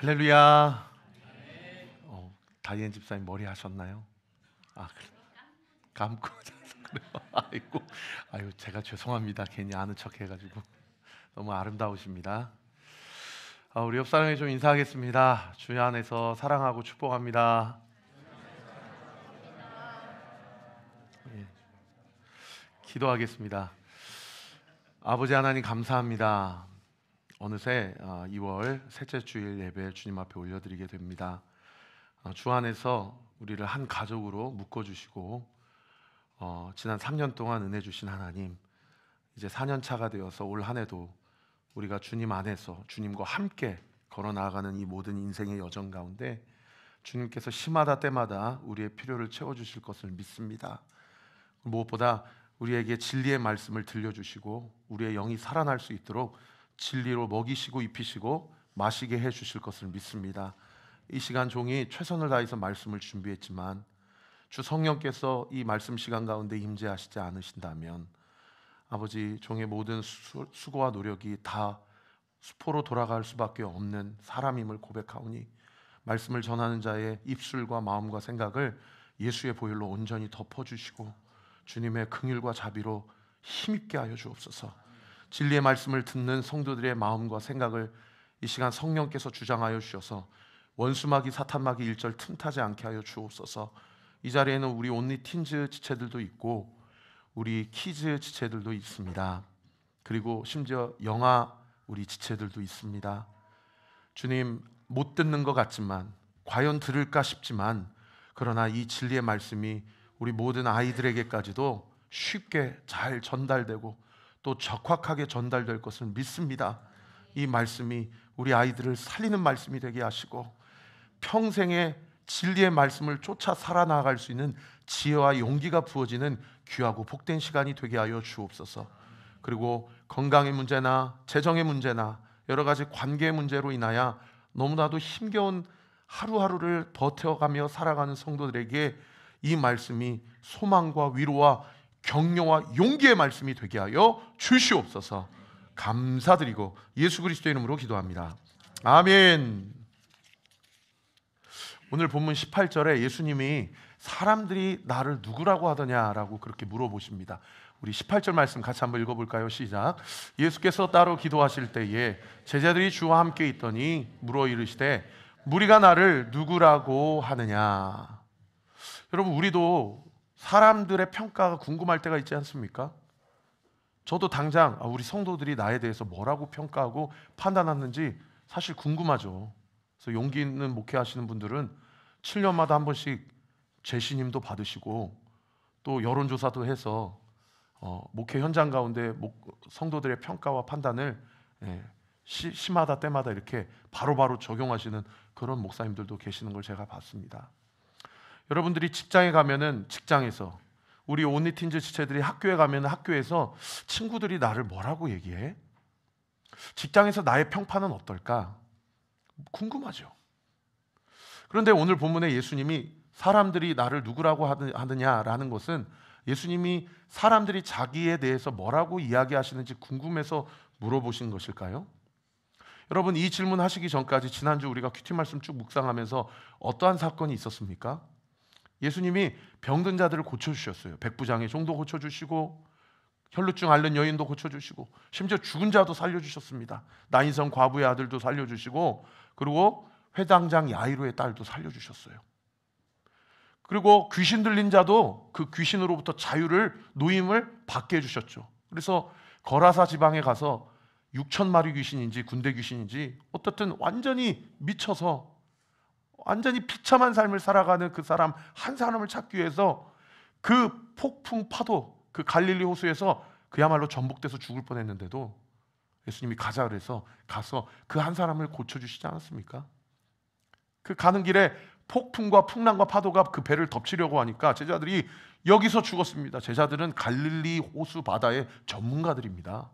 할렐루야. 다이앤 집사님 머리 하셨나요? 그래. 감고 자서 그래요. 아이고, 제가 죄송합니다. 괜히 아는 척 해가지고. 너무 아름다우십니다. 우리 옆 사람에 좀 인사하겠습니다. 주님 안에서 사랑하고 축복합니다. 예. 기도하겠습니다. 아버지 하나님 감사합니다. 어느새 2월 셋째 주일 예배 주님 앞에 올려드리게 됩니다. 주 안에서 우리를 한 가족으로 묶어주시고 지난 3년 동안 은혜 주신 하나님, 이제 4년 차가 되어서 올 한 해도 우리가 주님 안에서 주님과 함께 걸어 나아가는 이 모든 인생의 여정 가운데 주님께서 시마다 때마다 우리의 필요를 채워주실 것을 믿습니다. 무엇보다 우리에게 진리의 말씀을 들려주시고 우리의 영이 살아날 수 있도록 진리로 먹이시고 입히시고 마시게 해주실 것을 믿습니다. 이 시간 종이 최선을 다해서 말씀을 준비했지만 주 성령께서 이 말씀 시간 가운데 임재하시지 않으신다면 아버지 종의 모든 수고와 노력이 다 수포로 돌아갈 수밖에 없는 사람임을 고백하오니 말씀을 전하는 자의 입술과 마음과 생각을 예수의 보혈로 온전히 덮어주시고 주님의 긍휼과 자비로 힘있게 하여 주옵소서. 진리의 말씀을 듣는 성도들의 마음과 생각을 이 시간 성령께서 주장하여 주셔서 원수마귀 사탄마귀 일절 틈타지 않게 하여 주옵소서. 이 자리에는 우리 온리 틴즈 지체들도 있고 우리 키즈 지체들도 있습니다. 그리고 심지어 영아 우리 지체들도 있습니다. 주님, 못 듣는 것 같지만 과연 들을까 싶지만 그러나 이 진리의 말씀이 우리 모든 아이들에게까지도 쉽게 잘 전달되고 또 적확하게 전달될 것을 믿습니다. 이 말씀이 우리 아이들을 살리는 말씀이 되게 하시고 평생에 진리의 말씀을 쫓아 살아나갈 수 있는 지혜와 용기가 부어지는 귀하고 복된 시간이 되게 하여 주옵소서. 그리고 건강의 문제나 재정의 문제나 여러 가지 관계의 문제로 인하여 너무나도 힘겨운 하루하루를 버텨가며 살아가는 성도들에게 이 말씀이 소망과 위로와 격려와 용기의 말씀이 되게 하여 주시옵소서. 감사드리고 예수 그리스도의 이름으로 기도합니다. 아멘. 오늘 본문 18절에 예수님이 사람들이 나를 누구라고 하더냐라고 그렇게 물어보십니다. 우리 18절 말씀 같이 한번 읽어볼까요? 시작. 예수께서 따로 기도하실 때에 제자들이 주와 함께 있더니 물어 이르시되 무리가 나를 누구라고 하느냐. 여러분, 우리도 사람들의 평가가 궁금할 때가 있지 않습니까? 저도 당장 우리 성도들이 나에 대해서 뭐라고 평가하고 판단하는지 사실 궁금하죠. 그래서 용기 있는 목회하시는 분들은 7년마다 한 번씩 재신임도 받으시고 또 여론조사도 해서 목회 현장 가운데 성도들의 평가와 판단을 시마다 때마다 이렇게 바로바로 적용하시는 그런 목사님들도 계시는 걸 제가 봤습니다. 여러분들이 직장에 가면은 직장에서, 우리 온리틴즈 지체들이 학교에 가면은 학교에서 친구들이 나를 뭐라고 얘기해? 직장에서 나의 평판은 어떨까? 궁금하죠. 그런데 오늘 본문에 예수님이 사람들이 나를 누구라고 하느냐라는 것은 예수님이 사람들이 자기에 대해서 뭐라고 이야기하시는지 궁금해서 물어보신 것일까요? 여러분, 이 질문 하시기 전까지 지난주 우리가 큐티 말씀 쭉 묵상하면서 어떠한 사건이 있었습니까? 예수님이 병든 자들을 고쳐주셨어요. 백부장의 종도 고쳐주시고 혈루증 앓는 여인도 고쳐주시고 심지어 죽은 자도 살려주셨습니다. 나인성 과부의 아들도 살려주시고 그리고 회당장 야이로의 딸도 살려주셨어요. 그리고 귀신 들린 자도 그 귀신으로부터 자유를, 노임을 받게 해주셨죠. 그래서 거라사 지방에 가서 6,000마리 귀신인지 군대 귀신인지 어떻든 완전히 미쳐서 완전히 비참한 삶을 살아가는 그 사람 한 사람을 찾기 위해서 그 폭풍 파도, 그 갈릴리 호수에서 그야말로 전복돼서 죽을 뻔했는데도 예수님이 가자 그래서 가서 그 한 사람을 고쳐주시지 않았습니까? 그 가는 길에 폭풍과 풍랑과 파도가 그 배를 덮치려고 하니까 제자들이 여기서 죽었습니다. 제자들은 갈릴리 호수 바다의 전문가들입니다.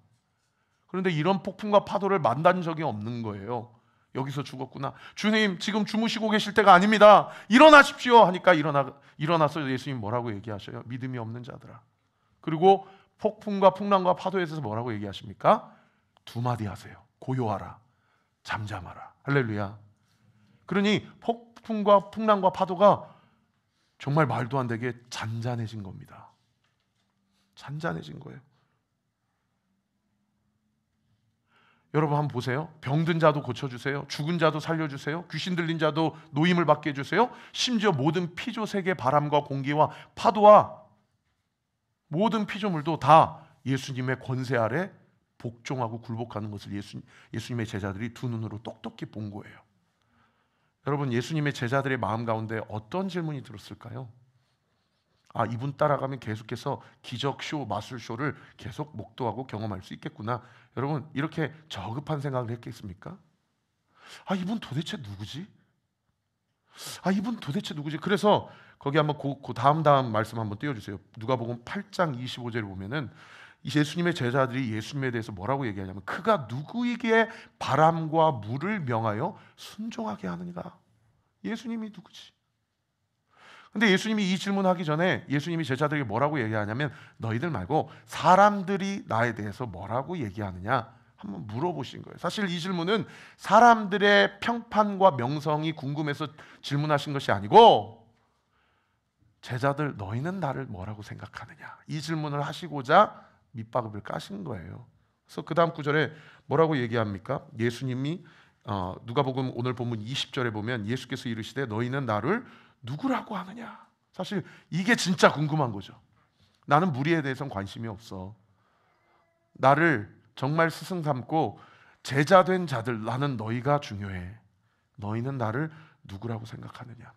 그런데 이런 폭풍과 파도를 만난 적이 없는 거예요. 여기서 죽었구나. 주님, 지금 주무시고 계실 때가 아닙니다. 일어나십시오 하니까 일어나서 예수님 뭐라고 얘기하셔요? 믿음이 없는 자들아. 그리고 폭풍과 풍랑과 파도에 대해서 뭐라고 얘기하십니까? 두 마디 하세요. 고요하라, 잠잠하라. 할렐루야. 그러니 폭풍과 풍랑과 파도가 정말 말도 안 되게 잔잔해진 겁니다. 잔잔해진 거예요. 여러분 한번 보세요. 병든 자도 고쳐주세요. 죽은 자도 살려주세요. 귀신 들린 자도 노임을 받게 해주세요. 심지어 모든 피조세계 바람과 공기와 파도와 모든 피조물도 다 예수님의 권세 아래 복종하고 굴복하는 것을 예수님의 제자들이 두 눈으로 똑똑히 본 거예요. 여러분, 예수님의 제자들의 마음 가운데 어떤 질문이 들었을까요? 아, 이분 따라가면 계속해서 기적쇼, 마술쇼를 계속 목도하고 경험할 수 있겠구나. 여러분, 이렇게 저급한 생각을 했겠습니까? 아, 이분 도대체 누구지? 아, 이분 도대체 누구지? 그래서 거기 한번 그 다음 말씀 한번 띄워주세요. 누가복음 8장 25절에 보면은 예수님의 제자들이 예수님에 대해서 뭐라고 얘기하냐면, 그가 누구에게 바람과 물을 명하여 순종하게 하느니가. 예수님이 누구지? 근데 예수님이 이 질문하기 전에 예수님이 제자들에게 뭐라고 얘기하냐면, 너희들 말고 사람들이 나에 대해서 뭐라고 얘기하느냐 한번 물어보신 거예요. 사실 이 질문은 사람들의 평판과 명성이 궁금해서 질문하신 것이 아니고, 제자들 너희는 나를 뭐라고 생각하느냐, 이 질문을 하시고자 밑바닥을 까신 거예요. 그래서 그 다음 구절에 뭐라고 얘기합니까? 예수님이 누가복음 오늘 본문 20절에 보면 예수께서 이르시되 너희는 나를 누구라고 하느냐. 사실 이게 진짜 궁금한 거죠. 나는 무리에 대해서는 관심이 없어. 나를 정말 스승 삼고 제자 된 자들, 나는 너희가 중요해. 너희는 나를 누구라고 생각하느냐.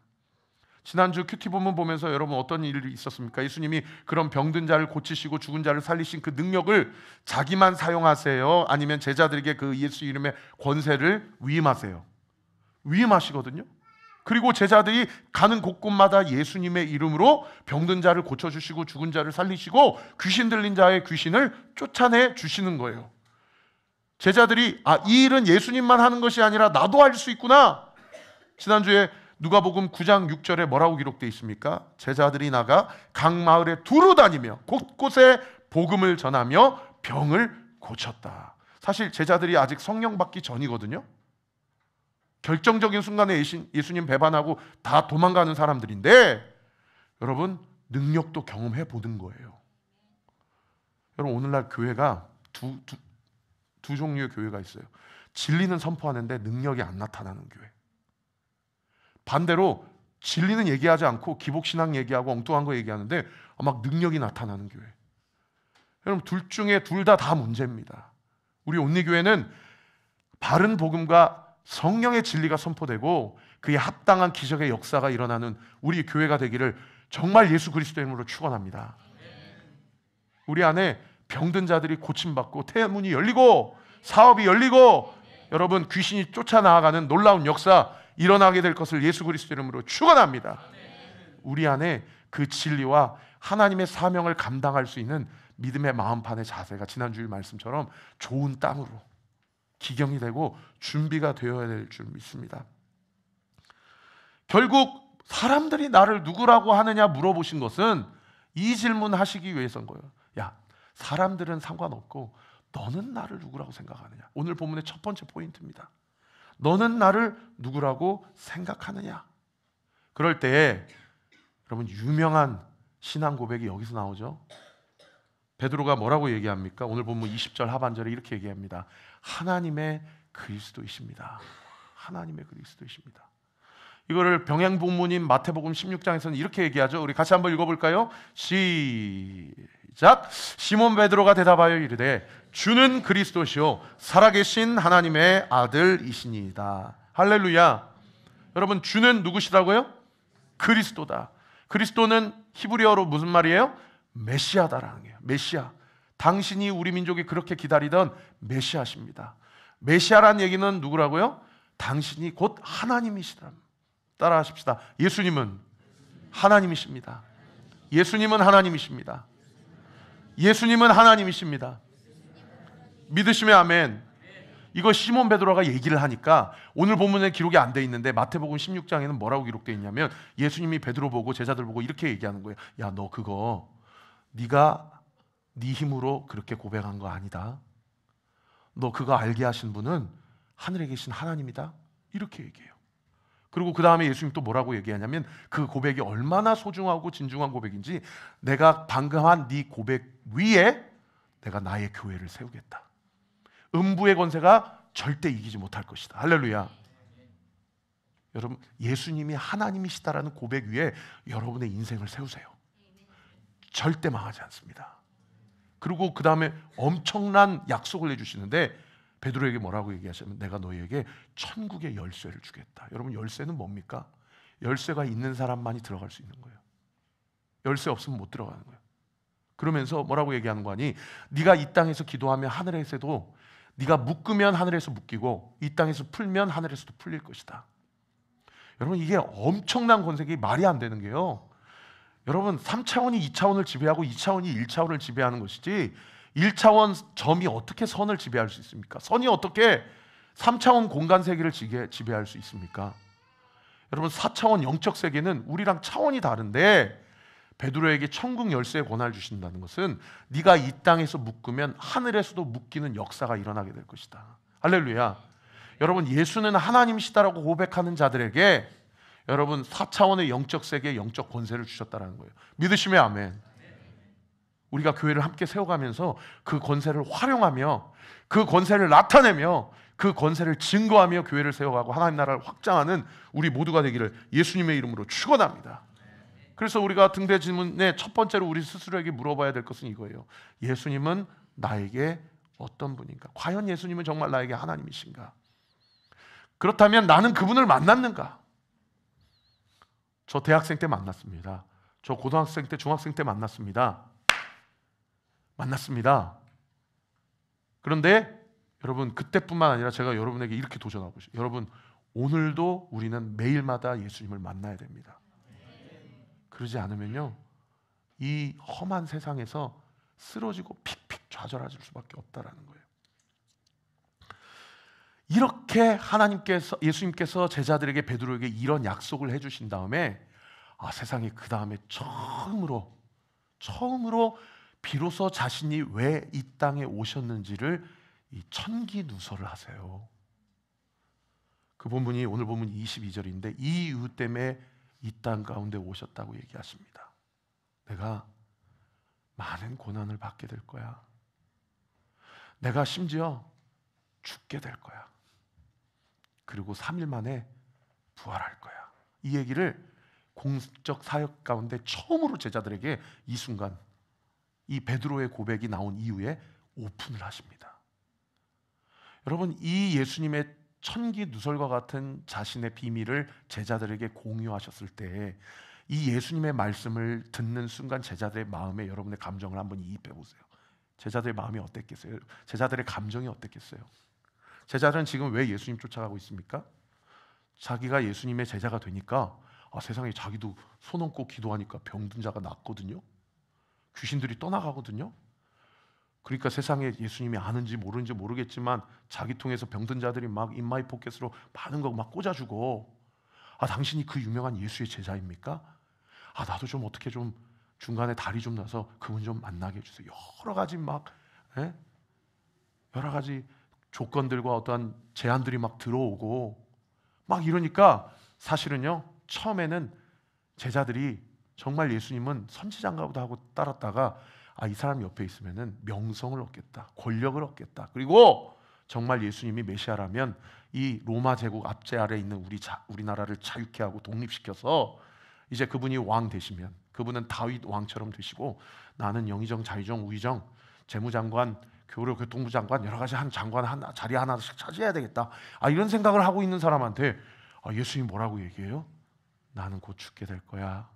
지난주 큐티 본문 보면서 여러분 어떤 일이 있었습니까? 예수님이 그런 병든 자를 고치시고 죽은 자를 살리신 그 능력을 자기만 사용하세요? 아니면 제자들에게 그 예수 이름의 권세를 위임하세요? 위임하시거든요. 그리고 제자들이 가는 곳곳마다 예수님의 이름으로 병든 자를 고쳐주시고 죽은 자를 살리시고 귀신 들린 자의 귀신을 쫓아내 주시는 거예요. 제자들이 이 일은 예수님만 하는 것이 아니라 나도 할 수 있구나. 지난주에 누가복음 9장 6절에 뭐라고 기록되어 있습니까? 제자들이 나가 각 마을에 두루 다니며 곳곳에 복음을 전하며 병을 고쳤다. 사실 제자들이 아직 성령 받기 전이거든요. 결정적인 순간에 예수님 배반하고 다 도망가는 사람들인데, 여러분 능력도 경험해 보는 거예요. 여러분 오늘날 교회가 두 종류의 교회가 있어요. 진리는 선포하는데 능력이 안 나타나는 교회. 반대로 진리는 얘기하지 않고 기복신앙 얘기하고 엉뚱한 거 얘기하는데 막 능력이 나타나는 교회. 여러분 둘 중에 둘 다 문제입니다. 우리 온리교회는 바른 복음과 성령의 진리가 선포되고 그에 합당한 기적의 역사가 일어나는 우리 교회가 되기를 정말 예수 그리스도의 이름으로 축원합니다. 우리 안에 병든 자들이 고침받고 태문이 열리고 사업이 열리고 여러분 귀신이 쫓아나가는 놀라운 역사 일어나게 될 것을 예수 그리스도 이름으로 축원합니다. 우리 안에 그 진리와 하나님의 사명을 감당할 수 있는 믿음의 마음판의 자세가 지난주일 말씀처럼 좋은 땅으로 기경이 되고 준비가 되어야 될 줄 믿습니다. 결국 사람들이 나를 누구라고 하느냐 물어보신 것은 이 질문 하시기 위해서인 거예요. 야, 사람들은 상관없고 너는 나를 누구라고 생각하느냐. 오늘 본문의 첫 번째 포인트입니다. 너는 나를 누구라고 생각하느냐. 그럴 때 여러분 유명한 신앙 고백이 여기서 나오죠. 베드로가 뭐라고 얘기합니까? 오늘 본문 20절 하반절에 이렇게 얘기합니다. 하나님의 그리스도이십니다. 하나님의 그리스도이십니다. 이거를 병행 본문인 마태복음 16장에서는 이렇게 얘기하죠. 우리 같이 한번 읽어볼까요? 시작. 시몬 베드로가 대답하여 이르되 주는 그리스도시요 살아계신 하나님의 아들이시니이다. 할렐루야. 여러분 주는 누구시라고요? 그리스도다. 그리스도는 히브리어로 무슨 말이에요? 메시아다라는 거예요. 메시아. 당신이 우리 민족이 그렇게 기다리던 메시아십니다. 메시아란 얘기는 누구라고요? 당신이 곧 하나님이시다. 따라 하십시다. 예수님은 하나님이십니다. 예수님은 하나님이십니다. 예수님은 하나님이십니다. 믿으시면 아멘. 이거 시몬 베드로가 얘기를 하니까 오늘 본문에 기록이 안 돼 있는데 마태복음 16장에는 뭐라고 기록되어 있냐면 예수님이 베드로 보고 제자들 보고 이렇게 얘기하는 거예요. 야, 너 그거 네가 네 힘으로 그렇게 고백한 거 아니다. 너 그거 알게 하신 분은 하늘에 계신 하나님이다. 이렇게 얘기해요. 그리고 그 다음에 예수님 또 뭐라고 얘기하냐면 그 고백이 얼마나 소중하고 진중한 고백인지, 내가 방금 한 네 고백 위에 내가 나의 교회를 세우겠다. 음부의 권세가 절대 이기지 못할 것이다. 할렐루야. 여러분, 예수님이 하나님이시다라는 고백 위에 여러분의 인생을 세우세요. 절대 망하지 않습니다. 그리고 그 다음에 엄청난 약속을 해주시는데, 베드로에게 뭐라고 얘기하시면, 내가 너희에게 천국의 열쇠를 주겠다. 여러분, 열쇠는 뭡니까? 열쇠가 있는 사람만이 들어갈 수 있는 거예요. 열쇠 없으면 못 들어가는 거예요. 그러면서 뭐라고 얘기하는 거 아니? 네가 이 땅에서 기도하면 하늘에서도, 네가 묶으면 하늘에서 묶이고 이 땅에서 풀면 하늘에서도 풀릴 것이다. 여러분, 이게 엄청난 권세기, 말이 안 되는 게요, 여러분 3차원이 2차원을 지배하고 2차원이 1차원을 지배하는 것이지, 1차원 점이 어떻게 선을 지배할 수 있습니까? 선이 어떻게 3차원 공간 세계를 지배할 수 있습니까? 여러분, 4차원 영적 세계는 우리랑 차원이 다른데, 베드로에게 천국 열쇠의 권한을 주신다는 것은 네가 이 땅에서 묶으면 하늘에서도 묶이는 역사가 일어나게 될 것이다. 할렐루야. 여러분, 예수는 하나님이시다라고 고백하는 자들에게 여러분 4차원의 영적 세계의 영적 권세를 주셨다는 거예요. 믿으시면 아멘. 우리가 교회를 함께 세워가면서 그 권세를 활용하며 그 권세를 나타내며 그 권세를 증거하며 교회를 세워가고 하나님 나라를 확장하는 우리 모두가 되기를 예수님의 이름으로 축원합니다. 그래서 우리가 등대 질문의 첫 번째로 우리 스스로에게 물어봐야 될 것은 이거예요. 예수님은 나에게 어떤 분인가? 과연 예수님은 정말 나에게 하나님이신가? 그렇다면 나는 그분을 만났는가? 저 대학생 때 만났습니다. 저 고등학생 때, 중학생 때 만났습니다. 그런데 여러분, 그때뿐만 아니라 제가 여러분에게 이렇게 도전하고 싶어요. 여러분, 오늘도 우리는 매일마다 예수님을 만나야 됩니다. 그러지 않으면요, 이 험한 세상에서 쓰러지고 픽픽 좌절하실 수밖에 없다라는 거예요. 이렇게 예수님께서 제자들에게, 베드로에게 이런 약속을 해주신 다음에, 세상에 그 다음에 처음으로 비로소 자신이 왜 이 땅에 오셨는지를 이 천기누설을 하세요. 그 본문이 오늘 본문 22절인데, 이 이유 때문에 이 땅 가운데 오셨다고 얘기하십니다. 내가 많은 고난을 받게 될 거야. 내가 심지어 죽게 될 거야. 그리고 3일 만에 부활할 거야. 이 얘기를 공적 사역 가운데 처음으로 제자들에게 이 순간, 이 베드로의 고백이 나온 이후에 오픈을 하십니다. 여러분, 이 예수님의 천기 누설과 같은 자신의 비밀을 제자들에게 공유하셨을 때, 이 예수님의 말씀을 듣는 순간 제자들의 마음에 여러분의 감정을 한번 이입해 보세요. 제자들의 마음이 어땠겠어요? 제자들의 감정이 어땠겠어요? 제자들은 지금 왜 예수님 쫓아가고 있습니까? 자기가 예수님의 제자가 되니까 세상에 자기도 손 얹고 기도하니까 병든 자가 낫거든요. 귀신들이 떠나가거든요. 그러니까 세상에 예수님이 아는지 모르는지 모르겠지만 자기 통해서 병든 자들이 막 인마이 포켓으로 많은 거 막 꽂아주고, 당신이 그 유명한 예수의 제자입니까? 나도 좀 어떻게 좀 중간에 다리 좀 놔서 그분 좀 만나게 해주세요. 여러 가지 여러 가지 조건들과 어떠한 제안들이 막 들어오고 막 이러니까, 사실은요, 처음에는 제자들이 정말 예수님은 선지자인가보다 하고 따랐다가, 이 사람 옆에 있으면은 명성을 얻겠다, 권력을 얻겠다, 그리고 정말 예수님이 메시아라면 이 로마 제국 압제 아래에 있는 우리나라를 자유케 하고 독립시켜서 이제 그분이 왕 되시면, 그분은 다윗 왕처럼 되시고 나는 영의정, 자유정, 우의정, 재무장관, 교통부 장관, 여러 가지 한 장관 자리 하나씩 차지해야 되겠다. 이런 생각을 하고 있는 사람한테 예수님이 뭐라고 얘기해요? 나는 곧 죽게 될 거야.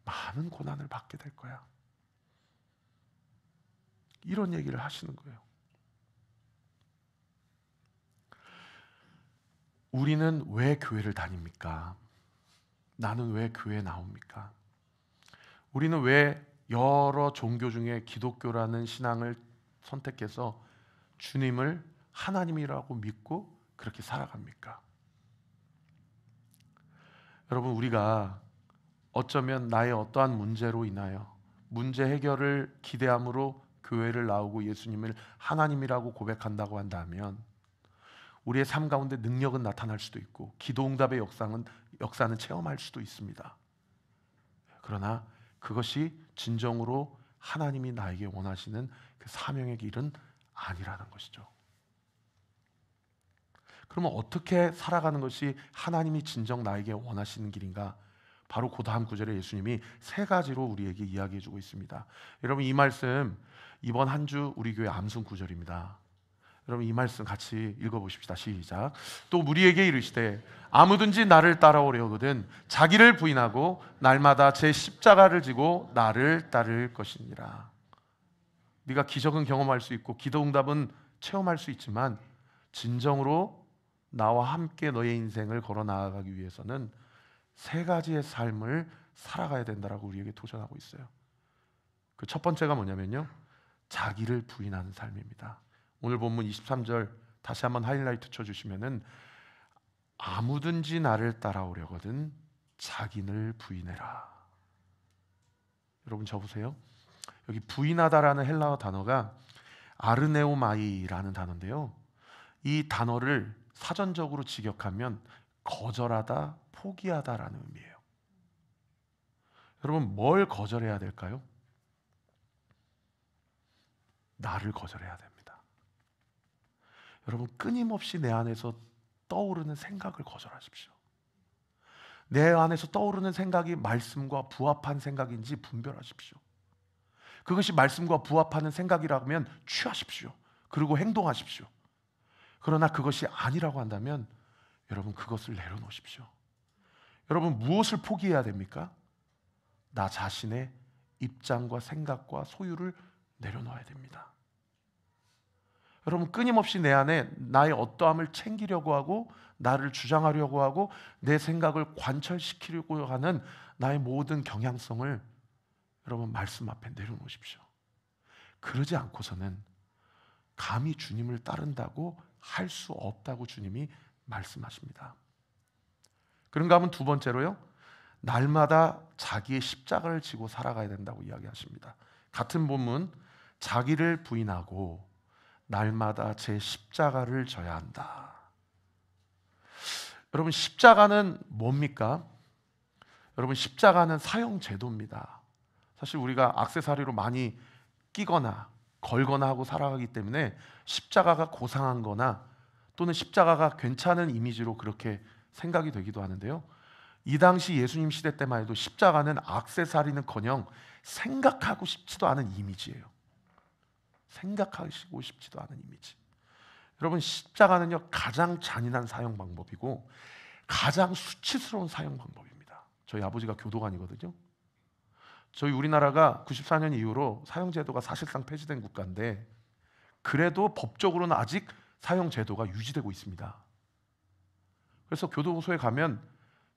많은 고난을 받게 될 거야. 이런 얘기를 하시는 거예요. 우리는 왜 교회를 다닙니까? 나는 왜 교회에 나옵니까? 우리는 왜 여러 종교 중에 기독교라는 신앙을 선택해서 주님을 하나님이라고 믿고 그렇게 살아갑니까? 여러분, 우리가 어쩌면 나의 어떠한 문제로 인하여 문제 해결을 기대함으로 교회를 나오고 예수님을 하나님이라고 고백한다고 한다면, 우리의 삶 가운데 능력은 나타날 수도 있고 기도응답의 역사는 체험할 수도 있습니다. 그러나 그것이 진정으로 하나님이 나에게 원하시는 그 사명의 길은 아니라는 것이죠. 그러면 어떻게 살아가는 것이 하나님이 진정 나에게 원하시는 길인가? 바로 그 다음 구절에 예수님이 세 가지로 우리에게 이야기해 주고 있습니다. 여러분, 이 말씀 이번 한 주 우리 교회 암송 구절입니다. 여러분, 이 말씀 같이 읽어보십시다. 시작. 또 우리에게 이르시되 아무든지 나를 따라오려거든 자기를 부인하고 날마다 제 십자가를 지고 나를 따를 것이니라. 네가 기적은 경험할 수 있고 기도응답은 체험할 수 있지만 진정으로 나와 함께 너의 인생을 걸어 나아가기 위해서는 세 가지의 삶을 살아가야 된다라고 우리에게 도전하고 있어요. 그 첫 번째가 뭐냐면요, 자기를 부인하는 삶입니다. 오늘 본문 23절 다시 한번 하이라이트 쳐주시면은 아무든지 나를 따라오려거든 자기를 부인해라. 여러분, 저 보세요. 여기 부인하다라는 헬라어 단어가 아르네오마이라는 단어인데요, 이 단어를 사전적으로 직역하면 거절하다, 포기하다라는 의미예요. 여러분, 뭘 거절해야 될까요? 나를 거절해야 됩니다. 여러분, 끊임없이 내 안에서 떠오르는 생각을 거절하십시오. 내 안에서 떠오르는 생각이 말씀과 부합한 생각인지 분별하십시오. 그것이 말씀과 부합하는 생각이라면 취하십시오. 그리고 행동하십시오. 그러나 그것이 아니라고 한다면 여러분, 그것을 내려놓으십시오. 여러분, 무엇을 포기해야 됩니까? 나 자신의 입장과 생각과 소유를 내려놓아야 됩니다. 여러분, 끊임없이 내 안에 나의 어떠함을 챙기려고 하고 나를 주장하려고 하고 내 생각을 관철시키려고 하는 나의 모든 경향성을 여러분, 말씀 앞에 내려놓으십시오. 그러지 않고서는 감히 주님을 따른다고 할 수 없다고 주님이 말씀하십니다. 그런가 하면 두 번째로요, 날마다 자기의 십자가를 지고 살아가야 된다고 이야기하십니다. 같은 본문, 자기를 부인하고 날마다 제 십자가를 져야 한다. 여러분, 십자가는 뭡니까? 여러분, 십자가는 사형 제도입니다. 사실 우리가 액세서리로 많이 끼거나 걸거나 하고 살아가기 때문에 십자가가 고상한 거나 또는 십자가가 괜찮은 이미지로 그렇게 생각이 되기도 하는데요, 이 당시 예수님 시대 때만 해도 십자가는 액세서리는커녕 생각하고 싶지도 않은 이미지예요. 생각하시고 싶지도 않은 이미지. 여러분, 십자가는요, 가장 잔인한 사형 방법이고 가장 수치스러운 사형 방법입니다. 저희 아버지가 교도관이거든요. 저희 우리나라가 94년 이후로 사형제도가 사실상 폐지된 국가인데 그래도 법적으로는 아직 사형제도가 유지되고 있습니다. 그래서 교도소에 가면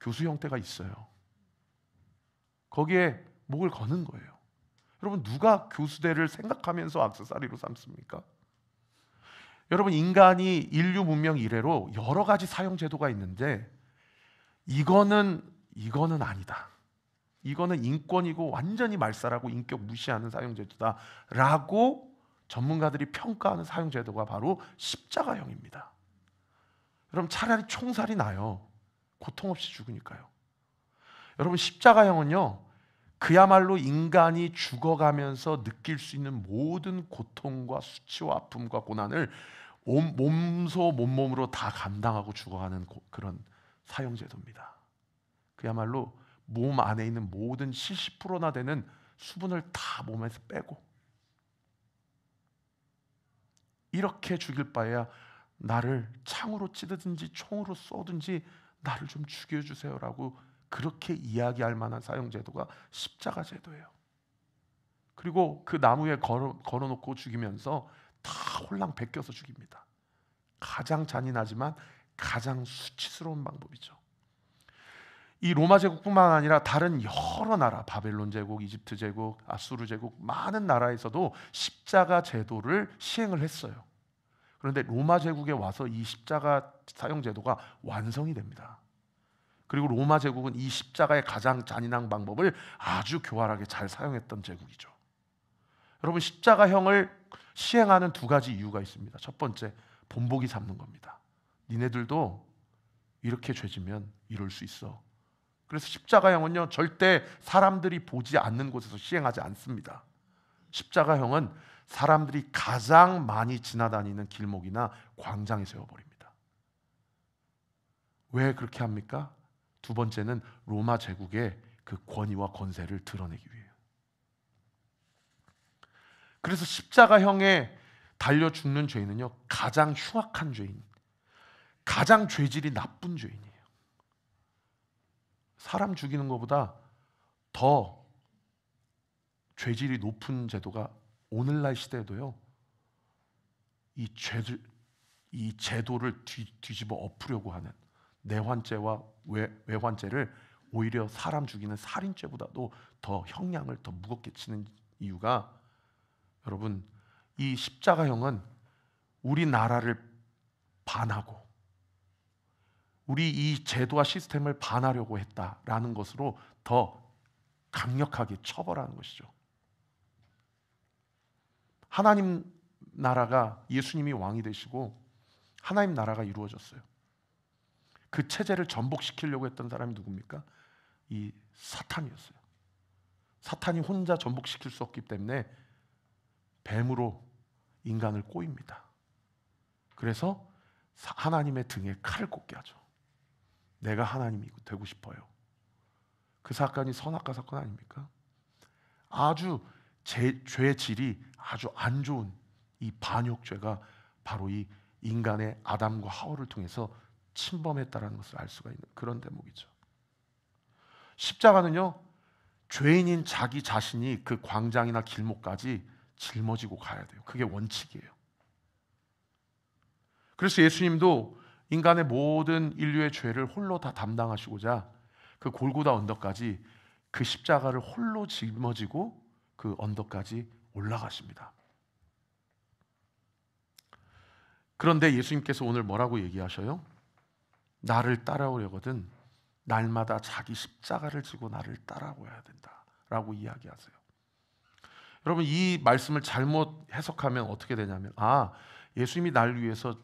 교수 형태가 있어요. 거기에 목을 거는 거예요. 여러분, 누가 교수대를 생각하면서 액세서리로 삼습니까? 여러분, 인간이 인류 문명 이래로 여러 가지 사형제도가 있는데 이거는 아니다. 이거는 인권이고 완전히 말살하고 인격 무시하는 사형제도다라고 전문가들이 평가하는 사형제도가 바로 십자가형입니다. 여러분, 차라리 총살이 나요. 고통 없이 죽으니까요. 여러분, 십자가형은요, 그야말로 인간이 죽어가면서 느낄 수 있는 모든 고통과 수치와 아픔과 고난을 몸소 몸몸으로 다 감당하고 죽어가는 그런 사형제도입니다. 그야말로 몸 안에 있는 모든 70%나 되는 수분을 다 몸에서 빼고 이렇게 죽일 바에야 나를 창으로 찌르든지 총으로 쏘든지 나를 좀 죽여주세요라고 그렇게 이야기할 만한 사형제도가 십자가 제도예요. 그리고 그 나무에 걸어놓고 죽이면서 다 홀랑 베껴서 죽입니다. 가장 잔인하지만 가장 수치스러운 방법이죠. 이 로마 제국뿐만 아니라 다른 여러 나라, 바벨론 제국, 이집트 제국, 아수르 제국, 많은 나라에서도 십자가 제도를 시행을 했어요. 그런데 로마 제국에 와서 이 십자가 사형 제도가 완성이 됩니다. 그리고 로마 제국은 이 십자가의 가장 잔인한 방법을 아주 교활하게 잘 사용했던 제국이죠. 여러분, 십자가형을 시행하는 두 가지 이유가 있습니다. 첫 번째, 본보기 삼는 겁니다. 니네들도 이렇게 죄지면 이룰 수 있어. 그래서 십자가형은요, 절대 사람들이 보지 않는 곳에서 시행하지 않습니다. 십자가형은 사람들이 가장 많이 지나다니는 길목이나 광장에 세워버립니다. 왜 그렇게 합니까? 두 번째는 로마 제국의 그 권위와 권세를 드러내기 위해요. 그래서 십자가형에 달려 죽는 죄인은요, 가장 흉악한 죄인, 가장 죄질이 나쁜 죄인이에요. 사람 죽이는 것보다 더 죄질이 높은 제도가 오늘날 시대에도요, 이 제도를 뒤집어 엎으려고 하는 내환죄와 외환죄를 오히려 사람 죽이는 살인죄보다도 더 형량을 더 무겁게 치는 이유가, 여러분, 이 십자가형은 우리나라를 반하고 우리 이 제도와 시스템을 반하려고 했다라는 것으로 더 강력하게 처벌하는 것이죠. 하나님 나라가, 예수님이 왕이 되시고 하나님 나라가 이루어졌어요. 그 체제를 전복시키려고 했던 사람이 누굽니까? 이 사탄이었어요. 사탄이 혼자 전복시킬 수 없기 때문에 뱀으로 인간을 꼬입니다. 그래서 하나님의 등에 칼을 꽂게 하죠. 내가 하나님이 되고 싶어요. 그 사건이 선악과 사건 아닙니까? 아주 죄의 질이 아주 안 좋은 이 반역죄가 바로 이 인간의 아담과 하와를 통해서 침범했다는 것을 알 수가 있는 그런 대목이죠. 십자가는요, 죄인인 자기 자신이 그 광장이나 길목까지 짊어지고 가야 돼요. 그게 원칙이에요. 그래서 예수님도 인간의 모든 인류의 죄를 홀로 다 담당하시고자 그 골고다 언덕까지 그 십자가를 홀로 짊어지고 그 언덕까지 올라가십니다. 그런데 예수님께서 오늘 뭐라고 얘기하셔요? 나를 따라오려거든 날마다 자기 십자가를 지고 나를 따라오야 된다라고 이야기하세요. 여러분, 이 말씀을 잘못 해석하면 어떻게 되냐면, 예수님이 나를 위해서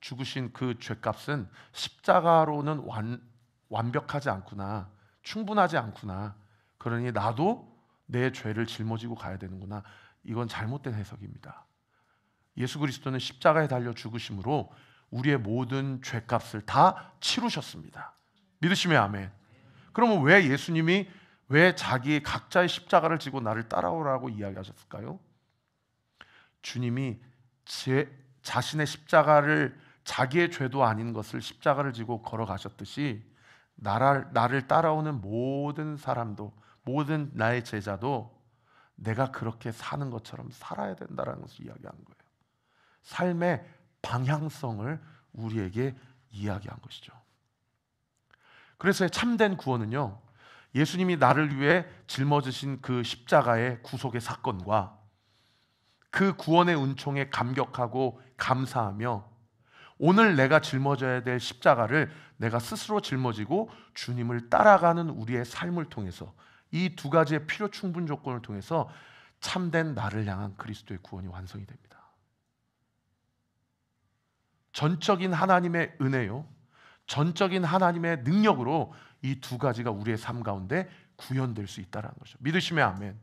죽으신 그 죄값은 십자가로는 완벽하지 않구나, 충분하지 않구나, 그러니 나도 내 죄를 짊어지고 가야 되는구나. 이건 잘못된 해석입니다. 예수 그리스도는 십자가에 달려 죽으심으로 우리의 모든 죄값을 다 치루셨습니다. 믿으시면 아멘. 그러면 왜 예수님이 왜 자기 각자의 십자가를 지고 나를 따라오라고 이야기하셨을까요? 주님이 자신의 십자가를, 자기의 죄도 아닌 것을 십자가를 지고 걸어가셨듯이 나를 따라오는 모든 사람도, 모든 나의 제자도 내가 그렇게 사는 것처럼 살아야 된다는 것을 이야기하는 거예요. 삶의 방향성을 우리에게 이야기한 것이죠. 그래서 참된 구원은요, 예수님이 나를 위해 짊어지신 그 십자가의 구속의 사건과 그 구원의 은총에 감격하고 감사하며 오늘 내가 짊어져야 될 십자가를 내가 스스로 짊어지고 주님을 따라가는 우리의 삶을 통해서, 이 두 가지의 필요 충분 조건을 통해서 참된 나를 향한 그리스도의 구원이 완성이 됩니다. 전적인 하나님의 은혜요, 전적인 하나님의 능력으로 이 두 가지가 우리의 삶 가운데 구현될 수 있다는 거죠. 믿으시면 아멘.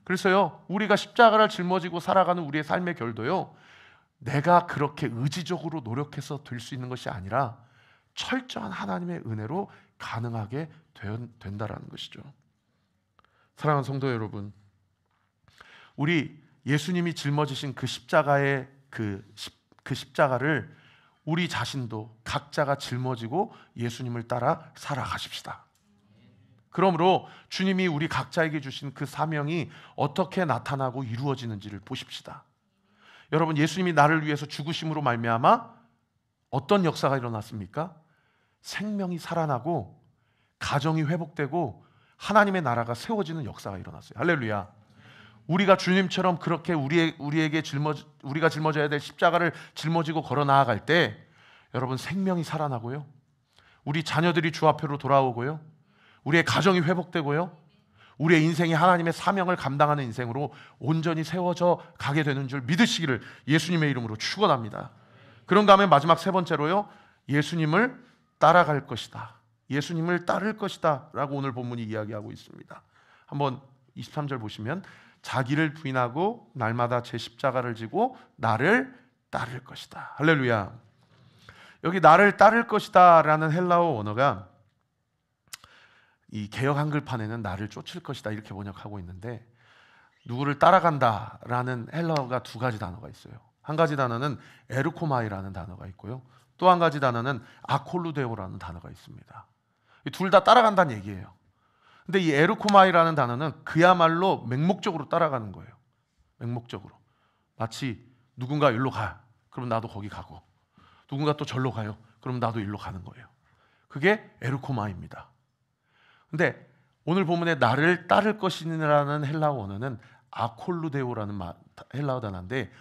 그래서요, 우리가 십자가를 짊어지고 살아가는 우리의 삶의 결도요, 내가 그렇게 의지적으로 노력해서 될 수 있는 것이 아니라 철저한 하나님의 은혜로 가능하게 된다라는 것이죠. 사랑하는 성도 여러분, 우리 예수님이 짊어지신 그 십자가의 그 십자가를 우리 자신도 각자가 짊어지고 예수님을 따라 살아가십시다. 그러므로 주님이 우리 각자에게 주신 그 사명이 어떻게 나타나고 이루어지는지를 보십시다. 여러분, 예수님이 나를 위해서 죽으심으로 말미암아 어떤 역사가 일어났습니까? 생명이 살아나고 가정이 회복되고 하나님의 나라가 세워지는 역사가 일어났어요. 할렐루야. 우리가 주님처럼 그렇게 우리가 짊어져야 될 십자가를 짊어지고 걸어 나아갈 때 여러분, 생명이 살아나고요, 우리 자녀들이 주 앞으로 돌아오고요, 우리의 가정이 회복되고요, 우리의 인생이 하나님의 사명을 감당하는 인생으로 온전히 세워져 가게 되는 줄 믿으시기를 예수님의 이름으로 축원합니다. 그런가 하면 마지막 세 번째로요, 예수님을 따라갈 것이다. 예수님을 따를 것이다 라고 오늘 본문이 이야기하고 있습니다. 한번 23절 보시면 자기를 부인하고 날마다 제 십자가를 지고 나를 따를 것이다. 할렐루야. 여기 나를 따를 것이다 라는 헬라어 원어가 이 개역 한글판에는 나를 쫓을 것이다 이렇게 번역하고 있는데, 누구를 따라간다 라는 헬라어가 두 가지 단어가 있어요. 한 가지 단어는 에르코마이라는 단어가 있고요, 또 한 가지 단어는 아콜루데오라는 단어가 있습니다. 둘 다 따라간다는 얘기예요. 근데 이 에르코마이라는 단어는 그야말로 맹목적으로 따라가는 거예요. 맹목적으로. 마치 누군가 일로 가, 그럼 나도 거기 가고, 누군가 또 절로 가요, 그럼 나도 일로 가는 거예요. 그게 에르코마입니다. 근데 오늘 본문에 나를 따를 것이라는 헬라어 원어는 아콜루데오라는 헬라어 단어인데,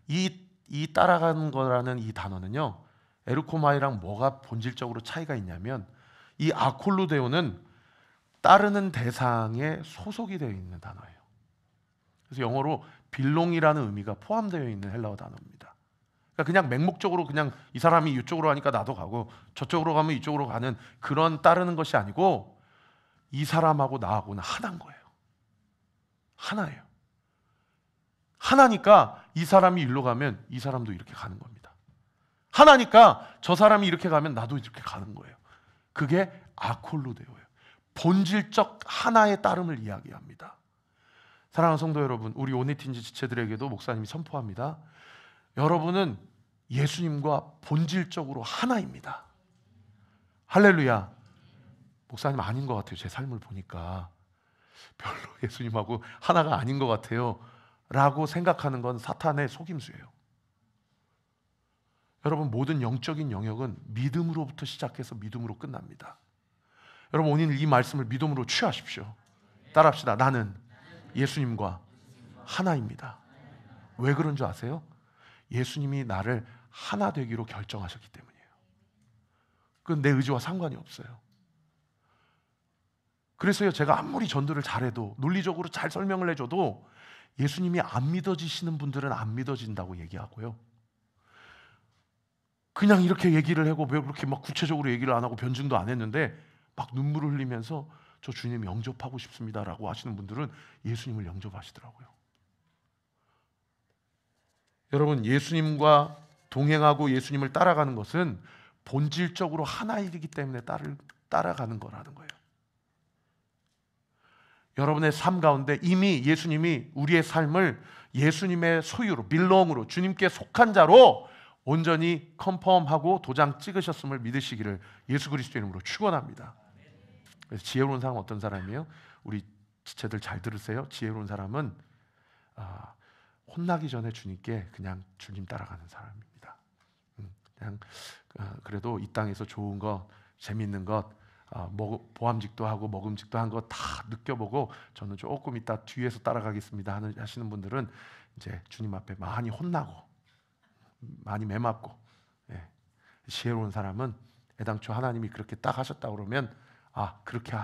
이 따라가는 거라는 이 단어는요, 에르코마이랑 뭐가 본질적으로 차이가 있냐면, 이 아콜루데오는 따르는 대상에 소속이 되어 있는 단어예요. 그래서 영어로 빌롱이라는 의미가 포함되어 있는 헬라어 단어입니다. 그러니까 그냥 맹목적으로 그냥 이 사람이 이쪽으로 하니까 나도 가고 저쪽으로 가면 이쪽으로 가는 그런 따르는 것이 아니고, 이 사람하고 나하고는 하나인 거예요. 하나예요. 하나니까 이 사람이 일로 가면 이 사람도 이렇게 가는 겁니다. 하나니까 저 사람이 이렇게 가면 나도 이렇게 가는 거예요. 그게 아콜루데오예요. 본질적 하나의 따름을 이야기합니다. 사랑하는 성도 여러분, 우리 오네틴지 지체들에게도 목사님이 선포합니다. 여러분은 예수님과 본질적으로 하나입니다. 할렐루야. 목사님 아닌 것 같아요. 제 삶을 보니까 별로 예수님하고 하나가 아닌 것 같아요 라고 생각하는 건 사탄의 속임수예요. 여러분, 모든 영적인 영역은 믿음으로부터 시작해서 믿음으로 끝납니다. 여러분, 오늘 이 말씀을 믿음으로 취하십시오. 따라합시다. 나는 예수님과 하나입니다. 왜 그런 줄 아세요? 예수님이 나를 하나 되기로 결정하셨기 때문이에요. 그건 내 의지와 상관이 없어요. 그래서요, 제가 아무리 전도를 잘해도, 논리적으로 잘 설명을 해줘도 예수님이 안 믿어지시는 분들은 안 믿어진다고 얘기하고요, 그냥 이렇게 얘기를 하고 왜 그렇게 막 구체적으로 얘기를 안 하고 변증도 안 했는데 막 눈물을 흘리면서 저 주님 영접하고 싶습니다라고 하시는 분들은 예수님을 영접하시더라고요. 여러분, 예수님과 동행하고 예수님을 따라가는 것은 본질적으로 하나이기 때문에 따라가는 거라는 거예요. 여러분의 삶 가운데 이미 예수님이 우리의 삶을 예수님의 소유로, 빌롱으로, 주님께 속한 자로 온전히 컨펌하고 도장 찍으셨음을 믿으시기를 예수 그리스도의 이름으로 축원합니다. 그래서 지혜로운 사람은 어떤 사람이에요? 우리 지체들 잘 들으세요. 지혜로운 사람은 혼나기 전에 주님께 그냥 주님 따라가는 사람입니다. 그냥 그래도 이 땅에서 좋은 것, 재밌는 것, 보암직도 하고 먹음직도 한 거 다 느껴보고 저는 조금 이따 뒤에서 따라가겠습니다 하시는 분들은 이제 주님 앞에 많이 혼나고 많이 매맞고, 지혜로운 사람은 애당초 하나님이 그렇게 딱 하셨다 그러면 그렇게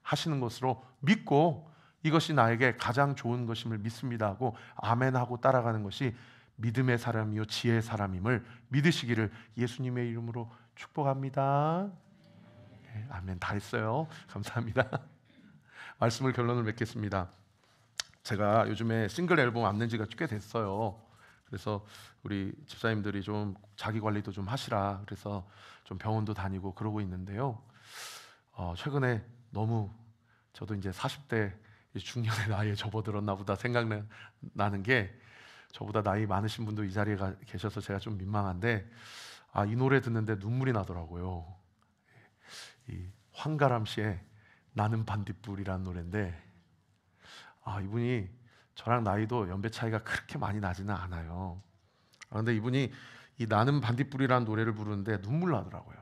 하시는 것으로 믿고 이것이 나에게 가장 좋은 것임을 믿습니다 하고 아멘하고 따라가는 것이 믿음의 사람이요 지혜의 사람임을 믿으시기를 예수님의 이름으로 축복합니다. 아멘. 다 했어요. 감사합니다. 말씀을 결론을 맺겠습니다. 제가 요즘에 싱글 앨범 안 낸 지가 꽤 됐어요. 그래서 우리 집사님들이 좀 자기 관리도 좀 하시라 그래서 좀 병원도 다니고 그러고 있는데요. 최근에 너무 저도 이제 40대 중년의 나이에 접어들었나 보다 생각나는 게, 저보다 나이 많으신 분도 이 자리에 계셔서 제가 좀 민망한데 이 노래 듣는데 눈물이 나더라고요. 이 황가람 씨의 나는 반딧불이라는 노래인데, 이분이 저랑 나이도 연배 차이가 그렇게 많이 나지는 않아요. 그런데 이분이 이 나는 반딧불이라는 노래를 부르는데 눈물 나더라고요.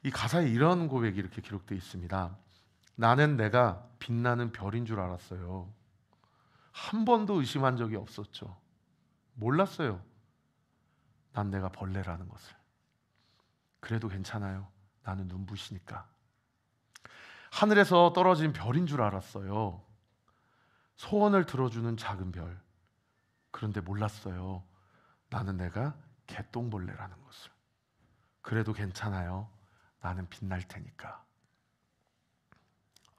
이 가사에 이런 고백이 이렇게 기록되어 있습니다. 나는 내가 빛나는 별인 줄 알았어요. 한 번도 의심한 적이 없었죠. 몰랐어요. 난 내가 벌레라는 것을. 그래도 괜찮아요. 나는 눈부시니까. 하늘에서 떨어진 별인 줄 알았어요. 소원을 들어주는 작은 별. 그런데 몰랐어요. 나는 내가 개똥벌레라는 것을. 그래도 괜찮아요. 나는 빛날 테니까.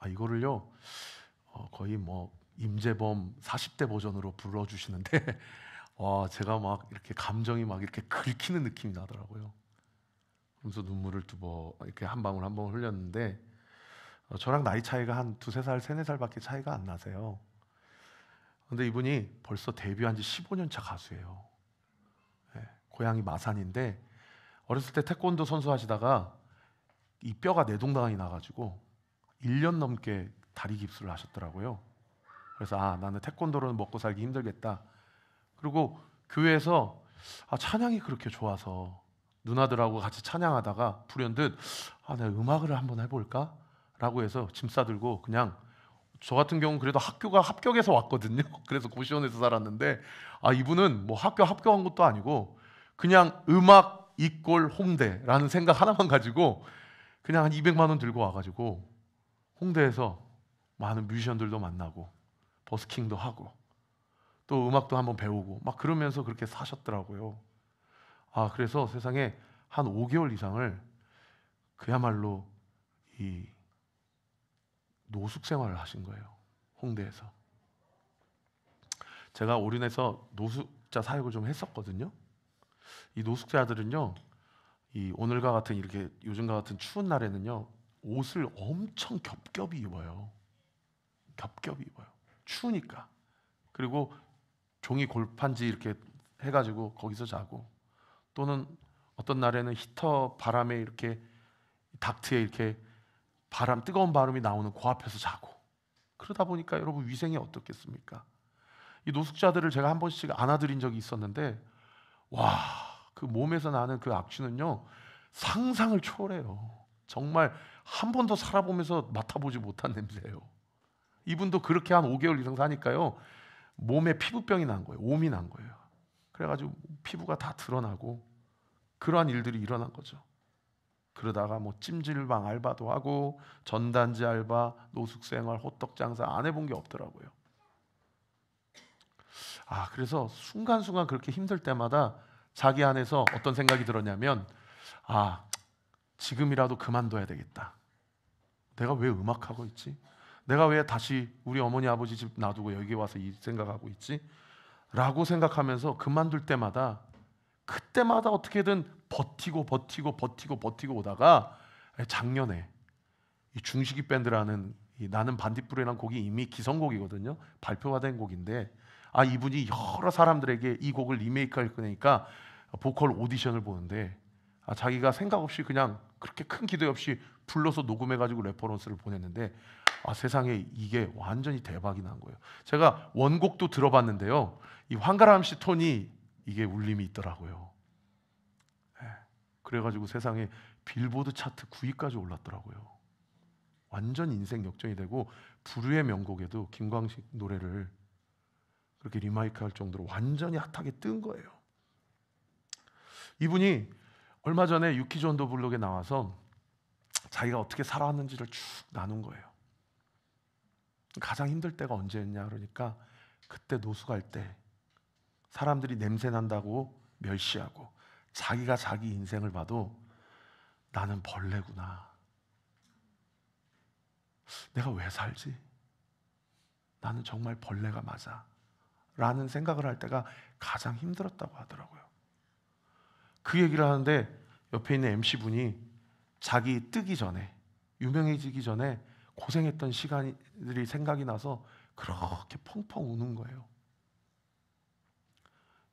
이거를요 거의 뭐 임재범 40대 버전으로 불러주시는데 와, 제가 막 이렇게 감정이 막 이렇게 긁히는 느낌이 나더라고요. 그래서 눈물을 이렇게 한 방울 한 방울 흘렸는데 저랑 나이 차이가 한 두세 살, 세네 살밖에 차이가 안 나세요. 근데 이분이 벌써 데뷔한 지 15년 차 가수예요. 고향이 마산인데 어렸을 때 태권도 선수 하시다가 이 뼈가 내동당이 나가지고 1년 넘게 다리 깁스를 하셨더라고요. 그래서 나는 태권도로는 먹고 살기 힘들겠다. 그리고 교회에서 찬양이 그렇게 좋아서 누나들하고 같이 찬양하다가 불현듯 내가 음악을 한번 해볼까? 라고 해서 짐 싸들고 그냥 저 같은 경우는 그래도 학교가 합격해서 왔거든요. 그래서 고시원에서 살았는데 이분은 뭐 학교 합격한 것도 아니고 그냥 음악 이꼴 홍대라는 생각 하나만 가지고 그냥 한 200만 원 들고 와가지고 홍대에서 많은 뮤지션들도 만나고 버스킹도 하고 또 음악도 한번 배우고 막 그러면서 그렇게 사셨더라고요. 그래서 세상에 한 5개월 이상을 그야말로 이 노숙 생활을 하신 거예요. 홍대에서. 제가 올인해서 노숙자 사역을 좀 했었거든요. 이 노숙자들은요, 이 오늘과 같은 이렇게 요즘과 같은 추운 날에는요, 옷을 엄청 겹겹이 입어요. 겹겹이 입어요. 추우니까. 그리고 종이 골판지 이렇게 해가지고 거기서 자고, 또는 어떤 날에는 히터 바람에 이렇게 닥트에 이렇게 뜨거운 바람이 나오는 그 앞에서 자고. 그러다 보니까 여러분 위생이 어떻겠습니까? 이 노숙자들을 제가 한 번씩 안아드린 적이 있었는데, 와, 그 몸에서 나는 그 악취는요 상상을 초월해요. 정말 한 번도 살아보면서 맡아보지 못한 냄새예요. 이분도 그렇게 한 5개월 이상 사니까요 몸에 피부병이 난 거예요. 옴이 난 거예요. 그래가지고 피부가 다 드러나고 그러한 일들이 일어난 거죠. 그러다가 뭐 찜질방 알바도 하고 전단지 알바, 노숙생활, 호떡 장사 안 해본 게 없더라고요. 그래서 순간순간 그렇게 힘들 때마다 자기 안에서 어떤 생각이 들었냐면 지금이라도 그만둬야 되겠다. 내가 왜 음악하고 있지? 내가 왜 다시 우리 어머니 아버지 집 놔두고 여기 와서 이 생각하고 있지? 라고 생각하면서 그만둘 때마다 그때마다 어떻게든 버티고 오다가 작년에 이 중식이 밴드라는 이 나는 반딧불이라는 곡이 이미 기성곡이거든요. 발표가 된 곡인데 이분이 여러 사람들에게 이 곡을 리메이크할 거니까 보컬 오디션을 보는데 자기가 생각 없이 그냥 그렇게 큰 기대 없이 불러서 녹음해가지고 레퍼런스를 보냈는데 세상에 이게 완전히 대박이 난 거예요. 제가 원곡도 들어봤는데요. 이 황가람 씨 톤이 이게 울림이 있더라고요. 그래가지고 세상에 빌보드 차트 9위까지 올랐더라고요. 완전 인생 역전이 되고 불후의 명곡에도 김광식 노래를 그렇게 리메이크할 정도로 완전히 핫하게 뜬 거예요. 이분이 얼마 전에 유키즈 온 더 블록에 나와서 자기가 어떻게 살아왔는지를 쭉 나눈 거예요. 가장 힘들 때가 언제였냐 그러니까 그때 노숙할 때 사람들이 냄새 난다고 멸시하고 자기가 자기 인생을 봐도 나는 벌레구나. 내가 왜 살지? 나는 정말 벌레가 맞아. 라는 생각을 할 때가 가장 힘들었다고 하더라고요. 그 얘기를 하는데 옆에 있는 MC분이 자기 뜨기 전에, 유명해지기 전에 고생했던 시간들이 생각이 나서 그렇게 펑펑 우는 거예요.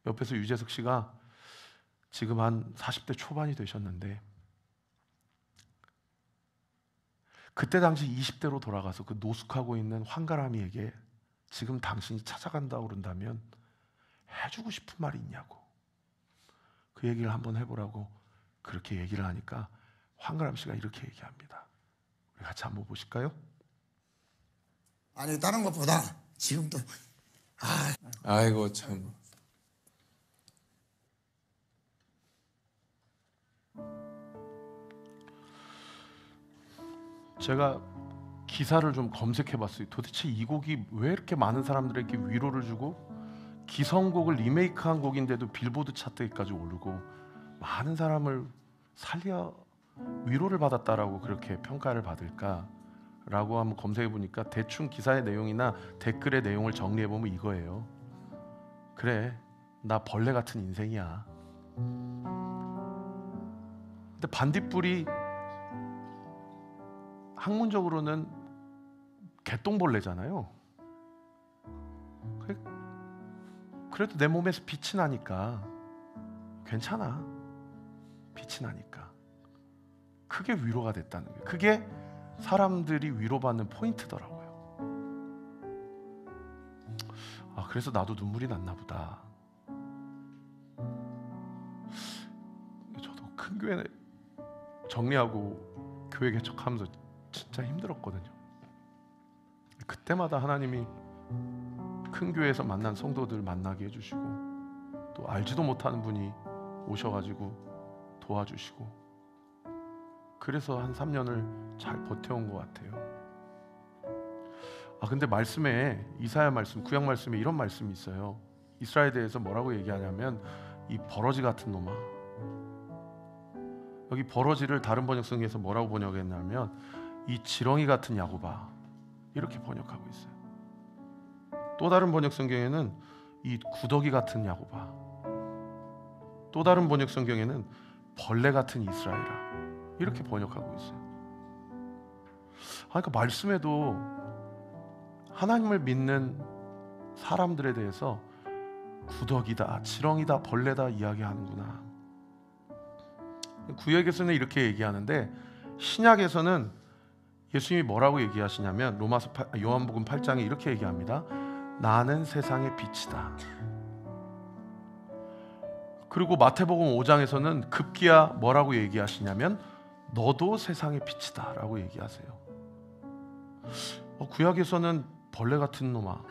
옆에서 유재석 씨가 지금 한 40대 초반이 되셨는데 그때 당시 20대로 돌아가서 그 노숙하고 있는 황가람이에게 지금 당신이 찾아간다고 그런다면 해주고 싶은 말이 있냐고, 그 얘기를 한번 해보라고 그렇게 얘기를 하니까 황가람 씨가 이렇게 얘기합니다. 우리 같이 한번 보실까요? 아니 다른 것보다 지금도 아이고 참. 제가 기사를 좀 검색해봤어요. 도대체 이 곡이 왜 이렇게 많은 사람들에게 위로를 주고 기성곡을 리메이크한 곡인데도 빌보드 차트에까지 오르고 많은 사람을 살려 위로를 받았다라고 그렇게 평가를 받을까라고 한번 검색해 보니까 대충 기사의 내용이나 댓글의 내용을 정리해 보면 이거예요. 그래, 나 벌레 같은 인생이야. 근데 반딧불이 학문적으로는 개똥벌레잖아요. 그래도 내 몸에서 빛이 나니까 괜찮아. 빛이 나니까. 그게 위로가 됐다는 거예요. 그게 사람들이 위로받는 포인트더라고요. 아, 그래서 나도 눈물이 났나 보다. 저도 큰 교회 정리하고 교회 개척하면서 진짜 힘들었거든요. 그때마다 하나님이 큰 교회에서 만난 성도들 만나게 해주시고 또 알지도 못하는 분이 오셔가지고 도와주시고, 그래서 한 3년을 잘 버텨온 것 같아요. 아, 근데 말씀에, 이사야 말씀, 구약 말씀에 이런 말씀이 있어요. 이스라엘에 대해서 뭐라고 얘기하냐면 이 버러지 같은 놈아. 여기 버러지를 다른 번역성에서 뭐라고 번역했냐면 이 지렁이 같은 야곱아, 이렇게 번역하고 있어요. 또 다른 번역 성경에는 이 구더기 같은 야곱아, 또 다른 번역 성경에는 벌레 같은 이스라엘아, 이렇게 번역하고 있어요. 그러니까 말씀에도 하나님을 믿는 사람들에 대해서 구더기다, 지렁이다, 벌레다 이야기하는구나. 구약에서는 이렇게 얘기하는데 신약에서는 예수님이 뭐라고 얘기하시냐면 요한복음 8장에 이렇게 얘기합니다. 나는 세상의 빛이다. 그리고 마태복음 5장에서는 급기야 뭐라고 얘기하시냐면 너도 세상의 빛이다 라고 얘기하세요. 구약에서는 벌레 같은 놈아,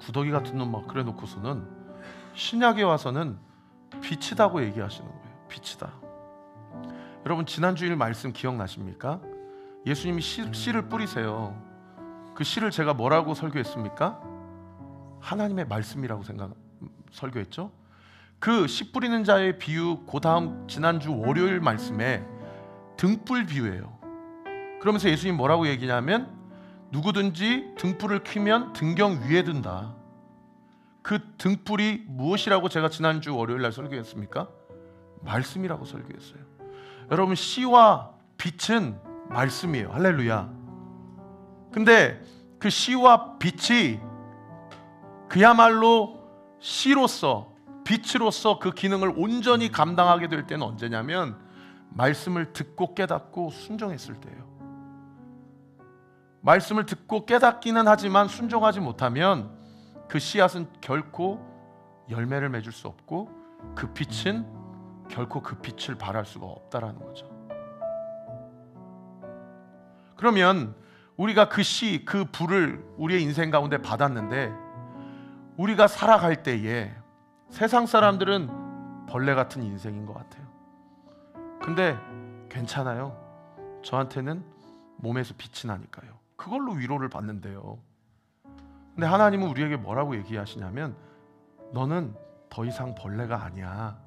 구더기 같은 놈아 그래 놓고서는 신약에 와서는 빛이다고 얘기하시는 거예요. 빛이다. 여러분, 지난주일 말씀 기억나십니까? 예수님이 씨를 뿌리세요. 그 씨를 제가 뭐라고 설교했습니까? 하나님의 말씀이라고 설교했죠. 그 씨 뿌리는 자의 비유, 그 다음 지난주 월요일 말씀에 등불 비유예요. 그러면서 예수님 뭐라고 얘기냐면 누구든지 등불을 켜면 등경 위에 든다. 그 등불이 무엇이라고 제가 지난주 월요일 날 설교했습니까? 말씀이라고 설교했어요. 여러분, 씨와 빛은 말씀이에요. 할렐루야. 근데 그 씨와 빛이 그야말로 씨로서, 빛으로서 그 기능을 온전히 감당하게 될 때는 언제냐면 말씀을 듣고 깨닫고 순종했을 때예요. 말씀을 듣고 깨닫기는 하지만 순종하지 못하면 그 씨앗은 결코 열매를 맺을 수 없고 그 빛은 결코 그 빛을 발할 수가 없다라는 거죠. 그러면 우리가 그 씨, 그 불을 우리의 인생 가운데 받았는데 우리가 살아갈 때에 세상 사람들은 벌레 같은 인생인 것 같아요. 근데 괜찮아요. 저한테는 몸에서 빛이 나니까요. 그걸로 위로를 받는데요. 근데 하나님은 우리에게 뭐라고 얘기하시냐면 너는 더 이상 벌레가 아니야.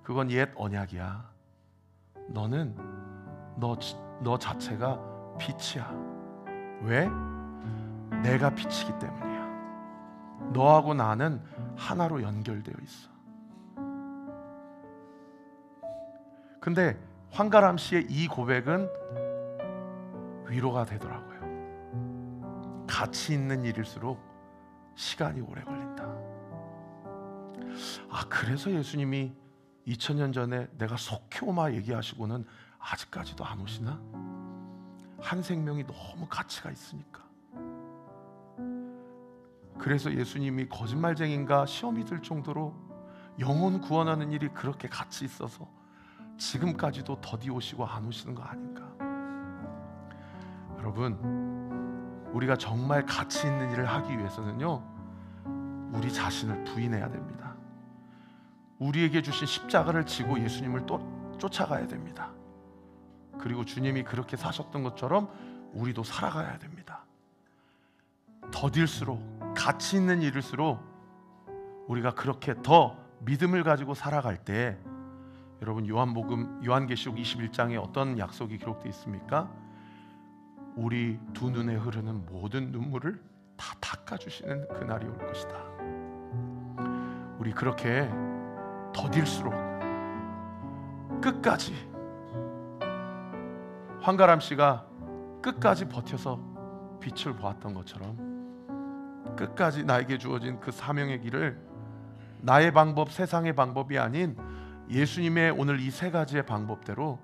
그건 옛 언약이야. 너는 너 자체가 빛이야. 왜? 내가 빛이기 때문이야. 너하고 나는 하나로 연결되어 있어. 근데 황가람 씨의 이 고백은 위로가 되더라고요. 가치 있는 일일수록 시간이 오래 걸린다. 아, 그래서 예수님이 2000년 전에 내가 속히 오마 얘기하시고는 아직까지도 안 오시나? 한 생명이 너무 가치가 있으니까. 그래서 예수님이 거짓말쟁인가 시험이 들 정도로 영혼 구원하는 일이 그렇게 가치 있어서 지금까지도 더디 오시고 안 오시는 거 아닌가? 여러분, 우리가 정말 가치 있는 일을 하기 위해서는요, 우리 자신을 부인해야 됩니다. 우리에게 주신 십자가를 지고 예수님을 또 쫓아가야 됩니다. 그리고 주님이 그렇게 사셨던 것처럼 우리도 살아가야 됩니다. 더딜수록, 가치 있는 일일수록 우리가 그렇게 더 믿음을 가지고 살아갈 때 여러분, 요한계시록 21장에 어떤 약속이 기록되어 있습니까? 우리 두 눈에 흐르는 모든 눈물을 다 닦아주시는 그날이 올 것이다. 우리 그렇게 더딜수록 끝까지, 황가람 씨가 끝까지 버텨서 빛을 보았던 것처럼 끝까지 나에게 주어진 그 사명의 길을 나의 방법, 세상의 방법이 아닌 예수님의 오늘 이 세 가지의 방법대로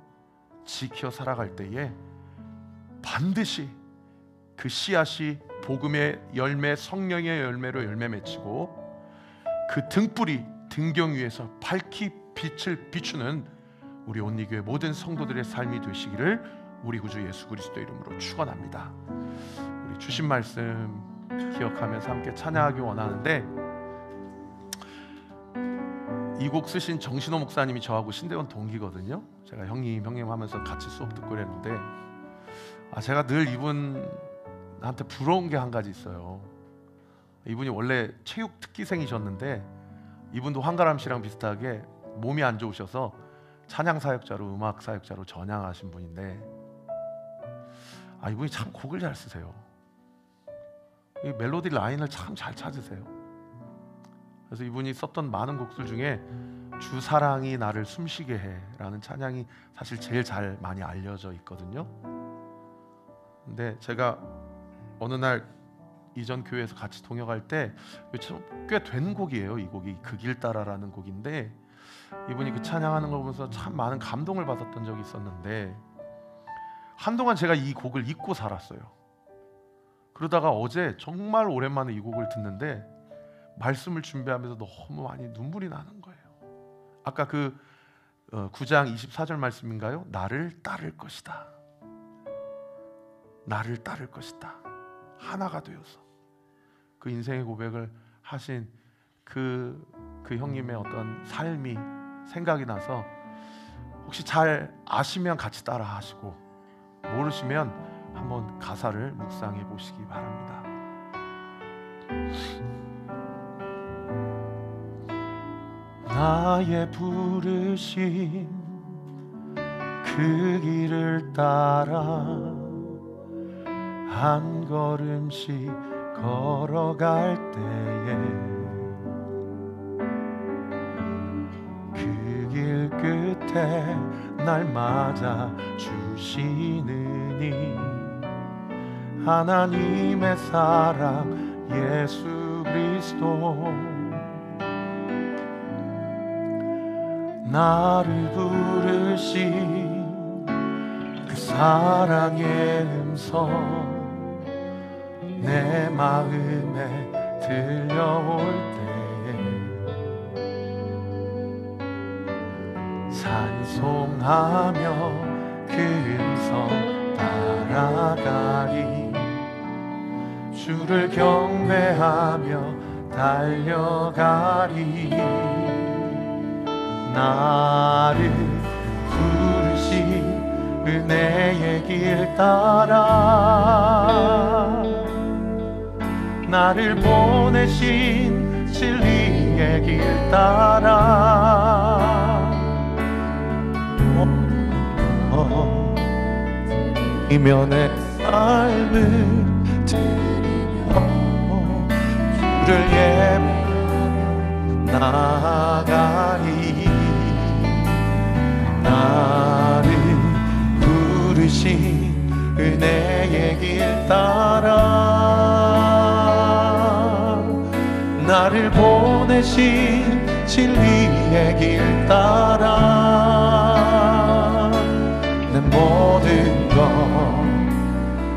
지켜 살아갈 때에 반드시 그 씨앗이 복음의 열매, 성령의 열매로 열매 맺히고 그 등불이 등경 위에서 밝히 빛을 비추는 우리 온리교회 모든 성도들의 삶이 되시기를 우리 구주 예수 그리스도 이름으로 축원합니다. 우리 주신 말씀 기억하면서 함께 찬양하기 원하는데, 이 곡 쓰신 정신호 목사님이 저하고 신대원 동기거든요. 제가 형님 하면서 같이 수업 듣고 그랬는데, 제가 늘 이분한테 부러운 게 한 가지 있어요. 이분이 원래 체육 특기생이셨는데 이분도 황가람 씨랑 비슷하게 몸이 안 좋으셔서 찬양 사역자로, 음악 사역자로 전향하신 분인데, 이분이 참 곡을 잘 쓰세요. 이 멜로디 라인을 참 잘 찾으세요. 그래서 이분이 썼던 많은 곡들 중에 주 사랑이 나를 숨쉬게 해 라는 찬양이 사실 제일 잘 많이 알려져 있거든요. 근데 제가 어느 날 이전 교회에서 같이 동역할 때 꽤 된 곡이에요. 이 곡이 그 길 따라라는 곡인데, 이분이 그 찬양하는 걸 보면서 참 많은 감동을 받았던 적이 있었는데, 한동안 제가 이 곡을 잊고 살았어요. 그러다가 어제 정말 오랜만에 이 곡을 듣는데 말씀을 준비하면서 너무 많이 눈물이 나는 거예요. 아까 그 9장 24절 말씀인가요? 나를 따를 것이다. 나를 따를 것이다. 하나가 되어서 그 인생의 고백을 하신 그 형님의 어떤 삶이 생각이 나서, 혹시 잘 아시면 같이 따라 하시고 모르시면 한번 가사를 묵상해 보시기 바랍니다. 나의 부르심 그 길을 따라 한 걸음씩 걸어갈 때에 그 길 끝에 날 맞아 주시느니 하나님의 사랑 예수 그리스도 나를 부르신 그 사랑의 음성 내 마음에 들려올 때에 찬송하며 그 음성 따라가리 주를 경배하며 달려가리 나를 부르신 은혜의 길 따라 나를 보내신 진리의 길 따라 이면의 삶을 주를 예배하며 나아가리 나를 부르신 은혜의 길 따라 나를 보내신 진리의 길 따라 내 모든 것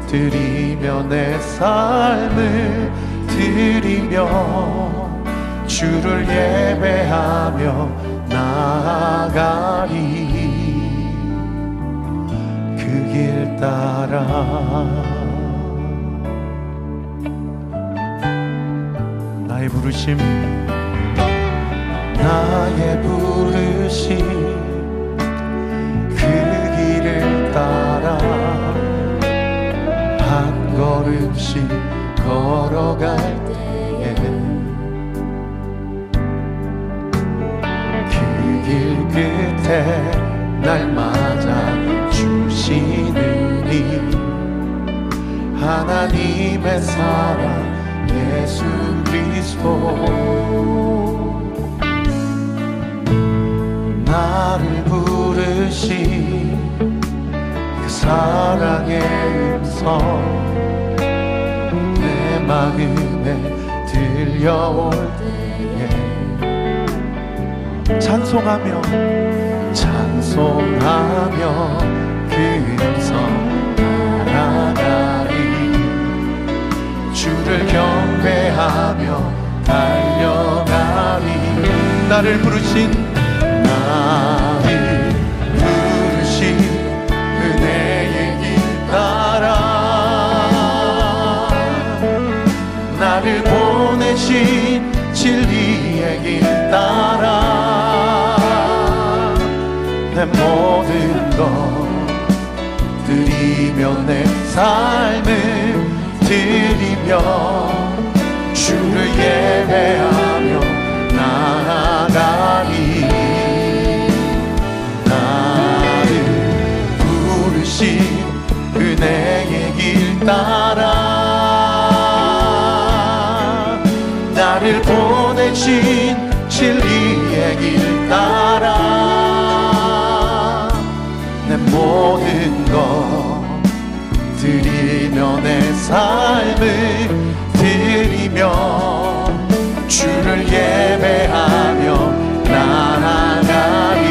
드리며 내 삶을 드리며 주를 예배하며 나아가리 그 길 따라 나의 부르심 그 길을 따라 한 걸음씩 걸어갈 때에 그 길 끝에 날 맞아 주시느니 하나님의 사랑 예수 그리스도 나를 부르신 그 사랑의 음성 내 마음에 들려올 때에 찬송하며 그 음성 따라가리 주를 경배하며 달려가리 나를 부르신 은혜의 길 따라 나를 보내신 진리의 길 따라 내 모든 것 드리며 내 삶을 드리며 주를 예배하며 나아가리 나를 부르신 은혜의 길 따라 나를 보내신 진리의 길 따라 내 모든 것 드리며 내 삶을 드리며 주를 예배하며 나아가리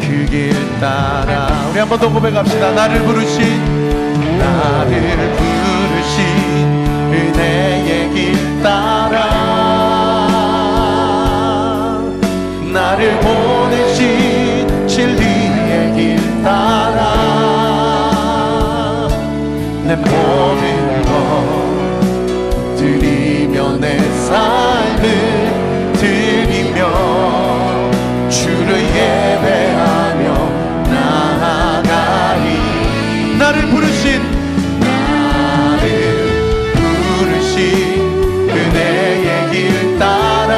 그 길 따라 우리 한 번 더 고백합시다. 나를 부르신 은혜의 길 따라 나를 보내신 진리의 길 따라 내 모든 것 드리며 내 삶을 드리며 주를 예배하며 나아가리 나를 부르신 은혜의 길 따라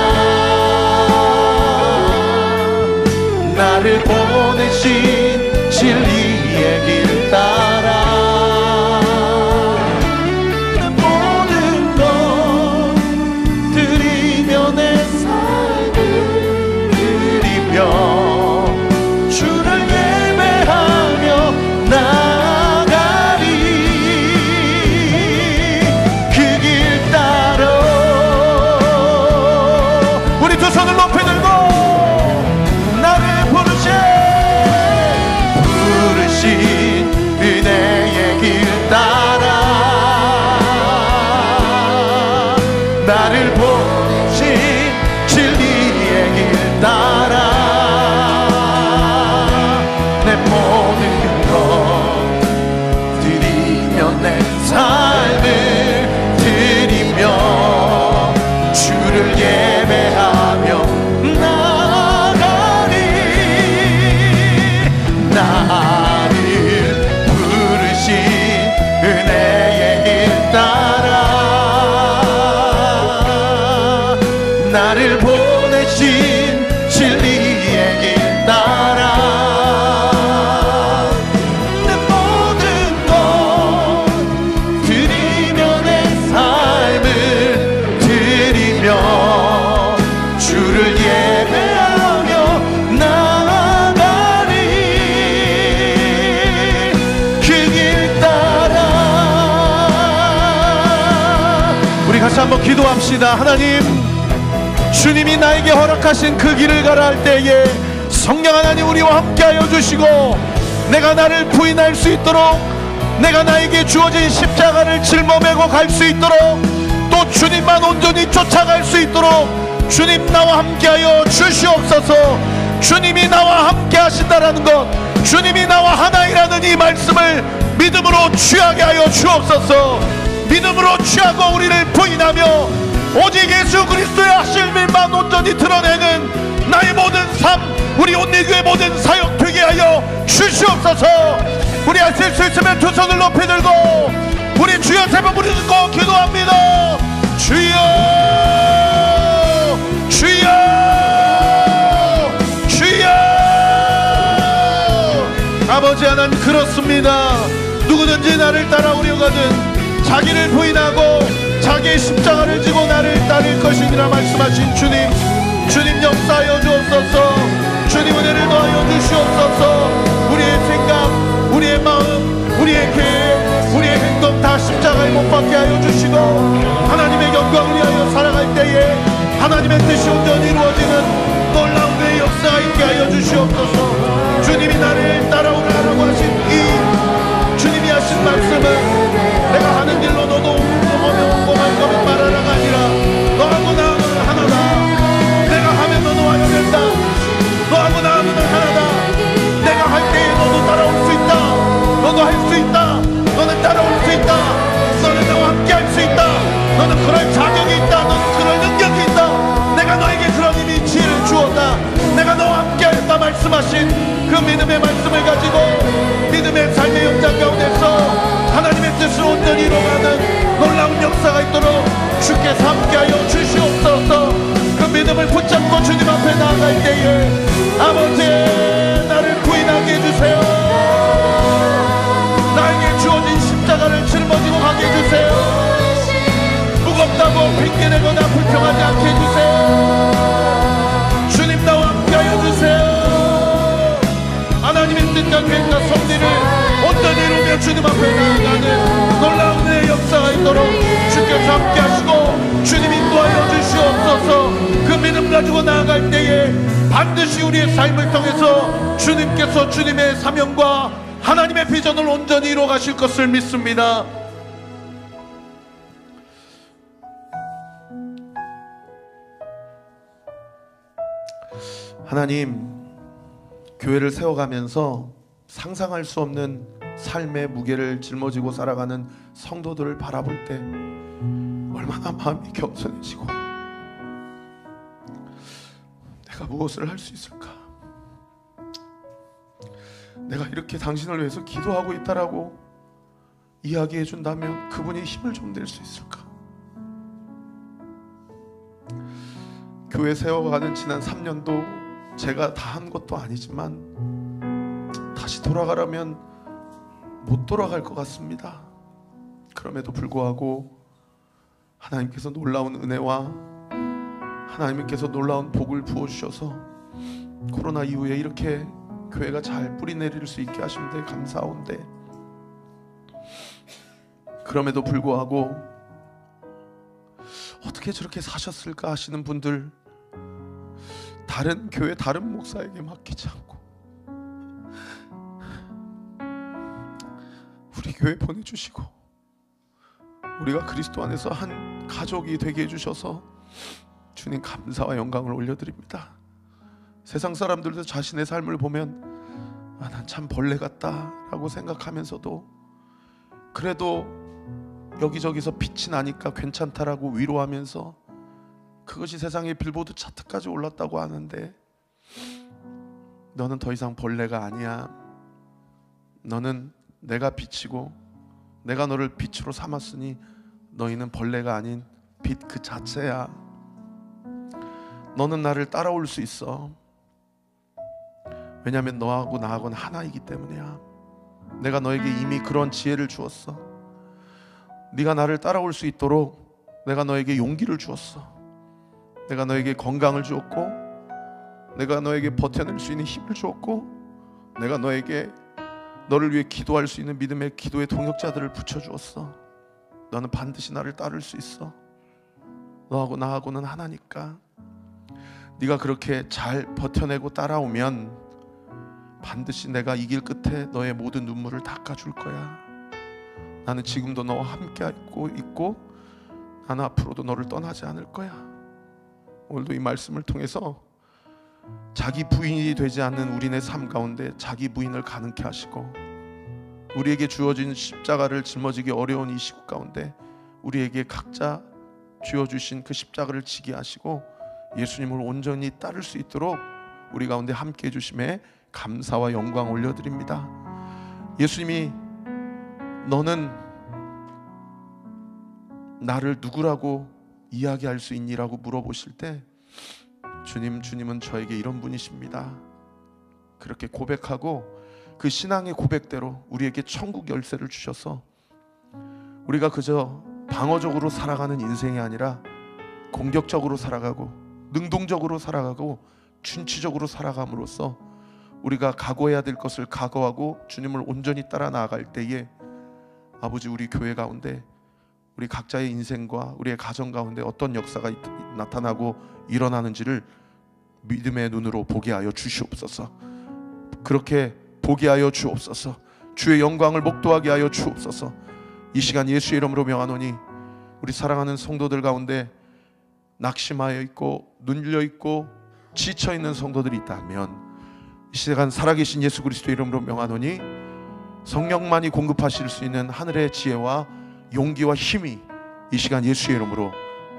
나를 보내신 진리의 길 따라 내 모든 것 드리며 내 삶을 드리며 주를 예배하며 나아가리 그 길 따라 우리 두 손을 높이 들고 나를 부르신 은혜의 길 따라 나를 보내신 진리의 길 따라 내 모든 것 드리며 내 삶을 드리며 주를 예배하며 나아가리 나를 부르신 은혜의 길 따라 나를 보내신 진리의 길 따라 내 모든 것 드리며 내 삶을 드리며 주를 예배하며 나아가리 그 길 따라 우리 같이 한번 기도합시다. 하나님 주님이 나에게 허락하신 그 길을 가라 할 때에 성령 하나님 우리와 함께하여 주시고 내가 나를 부인할 수 있도록 내가 나에게 주어진 십자가를 짊어매고 갈 수 있도록 또 주님만 온전히 쫓아갈 수 있도록 주님 나와 함께하여 주시옵소서. 주님이 나와 함께 하신다라는 것 주님이 나와 하나이라는 이 말씀을 믿음으로 취하게 하여 주옵소서. 믿음으로 취하고 우리를 부인하며 오직 예수 그리스도의 하실 일만 온전히 드러내는 나의 모든 삶 우리 온리교의 모든 사역 되게 하여 주시옵소서. 우리 하실 수 있으면 두 손을 높이 들고 우리 주여 세 번 부르짖고 기도합니다. 주여 주여 누구든지 나를 따라오려거든 자기를 부인하고 자기의 십자가를 지고 나를 따를 것이니라 말씀하신 주님, 주님 역사하여 주옵소서. 주님 은혜를 더하여 주시옵소서. 우리의 생각, 우리의 마음, 우리의 계획, 우리의 행동 다 십자가에 못 박게 하여 주시고 하나님의 영광을 위하여 살아갈 때에 하나님의 뜻이 온전히 이루어지는 놀라운 내 역사가 있게 하여 주시옵소서. 주님이 나를 따라오라고 하신 이 주님이 하신 말씀은 내가 하는 일로 너도 오면 오고 말 거면 말하라가 아니라 너하고 나하고는 하나다. 내가 하면 너도 와야 된다. 너하고 나하고는 하나다. 내가 할 때에 너도 따라올 수 있다. 너도 할 수 있다. 너는 따라올 수 있다. 너는 나와 함께 할 수 있다. 너는 그럴 자격이 있다. 너는 그럴 능력이 있다. 내가 너에게 그런 힘이 지혜를 주었다. 내가 너와 함께 하였다 말씀하신 그 믿음의 말씀을 가지고 믿음의 삶의 현장 가운데서 하나님의 뜻을 온전히 이루어가는 놀라운 역사가 있도록 주께서 함께하여 주시옵소서. 그 믿음을 붙잡고 주님 앞에 나아갈 때에 아버지 나를 부인하게 해주세요. 나에게 주어진 십자가를 짊어지고 가게 해주세요. 무겁다고 핑계내거나 불평하지 않게 해주세요. 주님 나와 함께하여 주세요. 하나님의 뜻과 계획과 섭리를 온전히 이루며 주님 앞에 나아가는 놀라운 내 역사가 있도록 주께서 함께 하시고 주님 인도하여 주시옵소서. 그 믿음 가지고 나아갈 때에 반드시 우리의 삶을 통해서 주님께서 주님의 사명과 하나님의 비전을 온전히 이루어 가실 것을 믿습니다. 하나님, 교회를 세워가면서 상상할 수 없는 삶의 무게를 짊어지고 살아가는 성도들을 바라볼 때 얼마나 마음이 겸손해지고 내가 무엇을 할 수 있을까? 내가 이렇게 당신을 위해서 기도하고 있다라고 이야기해 준다면 그분이 힘을 좀 낼 수 있을까? 교회 세워가는 지난 3년도 제가 다 한 것도 아니지만 다시 돌아가라면 못 돌아갈 것 같습니다. 그럼에도 불구하고 하나님께서 놀라운 은혜와 하나님께서 놀라운 복을 부어주셔서 코로나 이후에 이렇게 교회가 잘 뿌리내릴 수 있게 하신데 감사한데, 그럼에도 불구하고 어떻게 저렇게 사셨을까 하시는 분들, 다른 교회 다른 목사에게 맡기지 않고 우리 교회 보내주시고 우리가 그리스도 안에서 한 가족이 되게 해주셔서 주님 감사와 영광을 올려드립니다. 세상 사람들도 자신의 삶을 보면 난 참 벌레 같다 라고 생각하면서도 그래도 여기저기서 빛이 나니까 괜찮다라고 위로하면서 그것이 세상의 빌보드 차트까지 올랐다고 하는데, 너는 더 이상 벌레가 아니야. 너는 내가 빛이고 내가 너를 빛으로 삼았으니 너희는 벌레가 아닌 빛 그 자체야. 너는 나를 따라올 수 있어. 왜냐하면 너하고 나하고는 하나이기 때문이야. 내가 너에게 이미 그런 지혜를 주었어. 네가 나를 따라올 수 있도록 내가 너에게 용기를 주었어. 내가 너에게 건강을 주었고, 내가 너에게 버텨낼 수 있는 힘을 주었고, 내가 너에게 너를 위해 기도할 수 있는 믿음의 기도의 동역자들을 붙여주었어. 너는 반드시 나를 따를 수 있어. 너하고 나하고는 하나니까. 네가 그렇게 잘 버텨내고 따라오면 반드시 내가 이길 끝에 너의 모든 눈물을 닦아줄 거야. 나는 지금도 너와 함께 있고 나는 앞으로도 너를 떠나지 않을 거야. 오늘도 이 말씀을 통해서 자기 부인이 되지 않는 우리네 삶 가운데 자기 부인을 가능케 하시고, 우리에게 주어진 십자가를 짊어지기 어려운 이 시국 가운데 우리에게 각자 주어주신 그 십자가를 지게 하시고 예수님을 온전히 따를 수 있도록 우리 가운데 함께 해주심에 감사와 영광 올려드립니다. 예수님이 너는 나를 누구라고 이야기할 수 있니라고 물어보실 때 주님은 저에게 이런 분이십니다. 그렇게 고백하고 그 신앙의 고백대로 우리에게 천국 열쇠를 주셔서 우리가 그저 방어적으로 살아가는 인생이 아니라 공격적으로 살아가고 능동적으로 살아가고 준치적으로 살아감으로써 우리가 각오해야 될 것을 각오하고 주님을 온전히 따라 나아갈 때에 아버지, 우리 교회 가운데 우리 각자의 인생과 우리의 가정 가운데 어떤 역사가 나타나고 일어나는지를 믿음의 눈으로 보게 하여 주시옵소서. 그렇게 보게 하여 주옵소서. 주의 영광을 목도하게 하여 주옵소서. 이 시간 예수의 이름으로 명하노니 우리 사랑하는 성도들 가운데 낙심하여 있고 눌려 있고 지쳐 있는 성도들이 있다면 이 시간 살아계신 예수 그리스도의 이름으로 명하노니 성령만이 공급하실 수 있는 하늘의 지혜와 용기와 힘이 이 시간 예수의 이름으로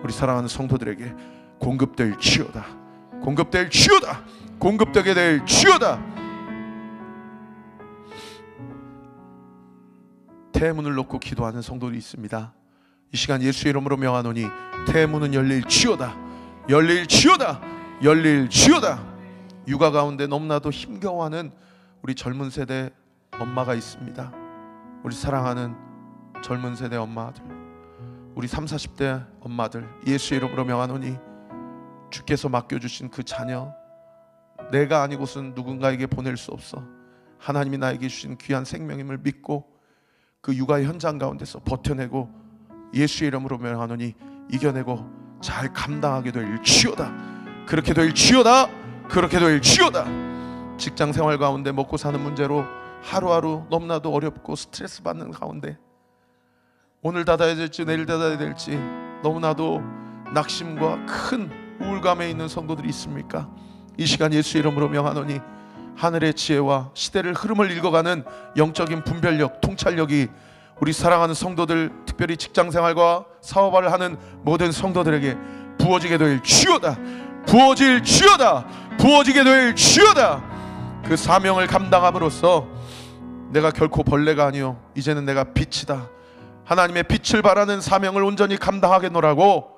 우리 사랑하는 성도들에게 공급될 지어다. 공급될 지어다. 공급되게 될 지어다. 태문을 놓고 기도하는 성도들이 있습니다. 이 시간 예수의 이름으로 명하노니 태문은 열릴 지어다. 열릴 지어다. 열릴 지어다. 육아 가운데 너무나도 힘겨워하는 우리 젊은 세대 엄마가 있습니다. 우리 사랑하는 젊은 세대 엄마들, 우리 30, 40대 엄마들, 예수의 이름으로 명하노니 주께서 맡겨주신 그 자녀 내가 아니고선 누군가에게 보낼 수 없어. 하나님이 나에게 주신 귀한 생명임을 믿고 그 육아 현장 가운데서 버텨내고 예수의 이름으로 명하노니 이겨내고 잘 감당하게 될 지어다. 그렇게 될 지어다. 그렇게 될 지어다. 직장 생활 가운데 먹고 사는 문제로 하루하루 너무나도 어렵고 스트레스 받는 가운데 오늘 닫아야 될지 내일 닫아야 될지 너무나도 낙심과 큰 우울감에 있는 성도들이 있습니까? 이 시간 예수 이름으로 명하노니 하늘의 지혜와 시대를 흐름을 읽어가는 영적인 분별력, 통찰력이 우리 사랑하는 성도들, 특별히 직장생활과 사업을 하는 모든 성도들에게 부어지게 될 주여다. 부어질 주여다. 부어지게 될 주여다. 그 사명을 감당함으로써 내가 결코 벌레가 아니요 이제는 내가 빛이다. 하나님의 빛을 발하는 사명을 온전히 감당하겠노라고.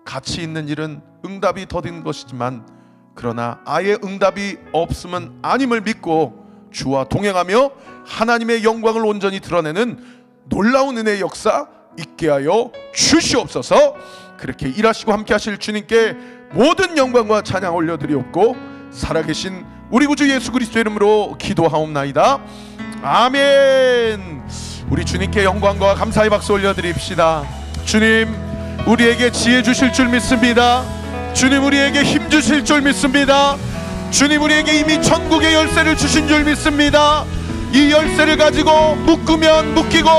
가치 있는 일은 응답이 더딘 것이지만 그러나 아예 응답이 없음은 아님을 믿고 주와 동행하며 하나님의 영광을 온전히 드러내는 놀라운 은혜의 역사 있게 하여 주시옵소서. 그렇게 일하시고 함께 하실 주님께 모든 영광과 찬양 올려드리옵고 살아계신 우리 구주 예수 그리스도의 이름으로 기도하옵나이다. 아멘. 우리 주님께 영광과 감사의 박수 올려드립시다. 주님, 우리에게 지혜 주실 줄 믿습니다. 주님, 우리에게 힘 주실 줄 믿습니다. 주님, 우리에게 이미 천국의 열쇠를 주신 줄 믿습니다. 이 열쇠를 가지고 묶으면 묶이고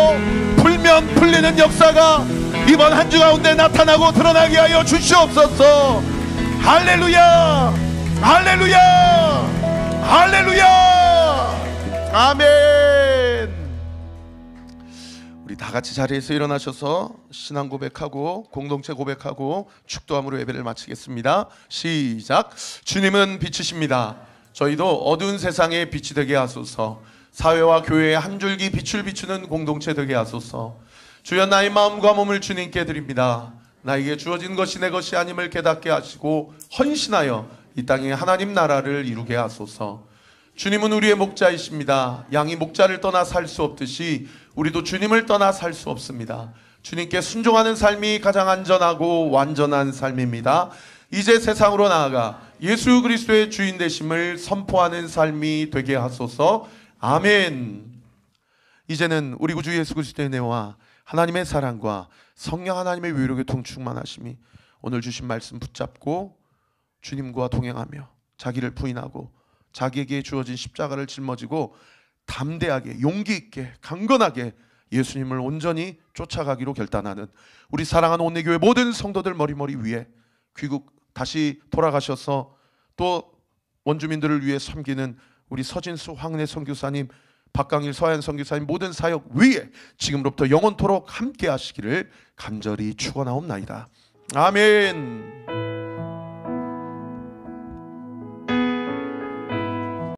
풀면 풀리는 역사가 이번 한 주 가운데 나타나고 드러나게 하여 주시옵소서. 할렐루야, 할렐루야, 할렐루야. 아멘. 우리 다 같이 자리에서 일어나셔서 신앙 고백하고 공동체 고백하고 축도함으로 예배를 마치겠습니다. 시작. 주님은 빛이십니다. 저희도 어두운 세상에 빛이 되게 하소서. 사회와 교회에 한 줄기 빛을 비추는 공동체 되게 하소서. 주여, 나의 마음과 몸을 주님께 드립니다. 나에게 주어진 것이 내 것이 아님을 깨닫게 하시고 헌신하여 이 땅에 하나님 나라를 이루게 하소서. 주님은 우리의 목자이십니다. 양이 목자를 떠나 살 수 없듯이 우리도 주님을 떠나 살 수 없습니다. 주님께 순종하는 삶이 가장 안전하고 완전한 삶입니다. 이제 세상으로 나아가 예수 그리스도의 주인 되심을 선포하는 삶이 되게 하소서. 아멘. 이제는 우리 구주 예수 그리스도의 은혜와 하나님의 사랑과 성령 하나님의 위로의 통충만하심이 오늘 주신 말씀 붙잡고 주님과 동행하며 자기를 부인하고 자기에게 주어진 십자가를 짊어지고 담대하게 용기 있게 강건하게 예수님을 온전히 쫓아가기로 결단하는 우리 사랑하는 온내교회 모든 성도들 머리머리 위에 귀국 다시 돌아가셔서 또 원주민들을 위해 섬기는 우리 서진수 황은혜 선교사님, 박강일 서한 선교사님 모든 사역 위에 지금부터 영원토록 함께 하시기를 간절히 축원하옵나이다. 아멘.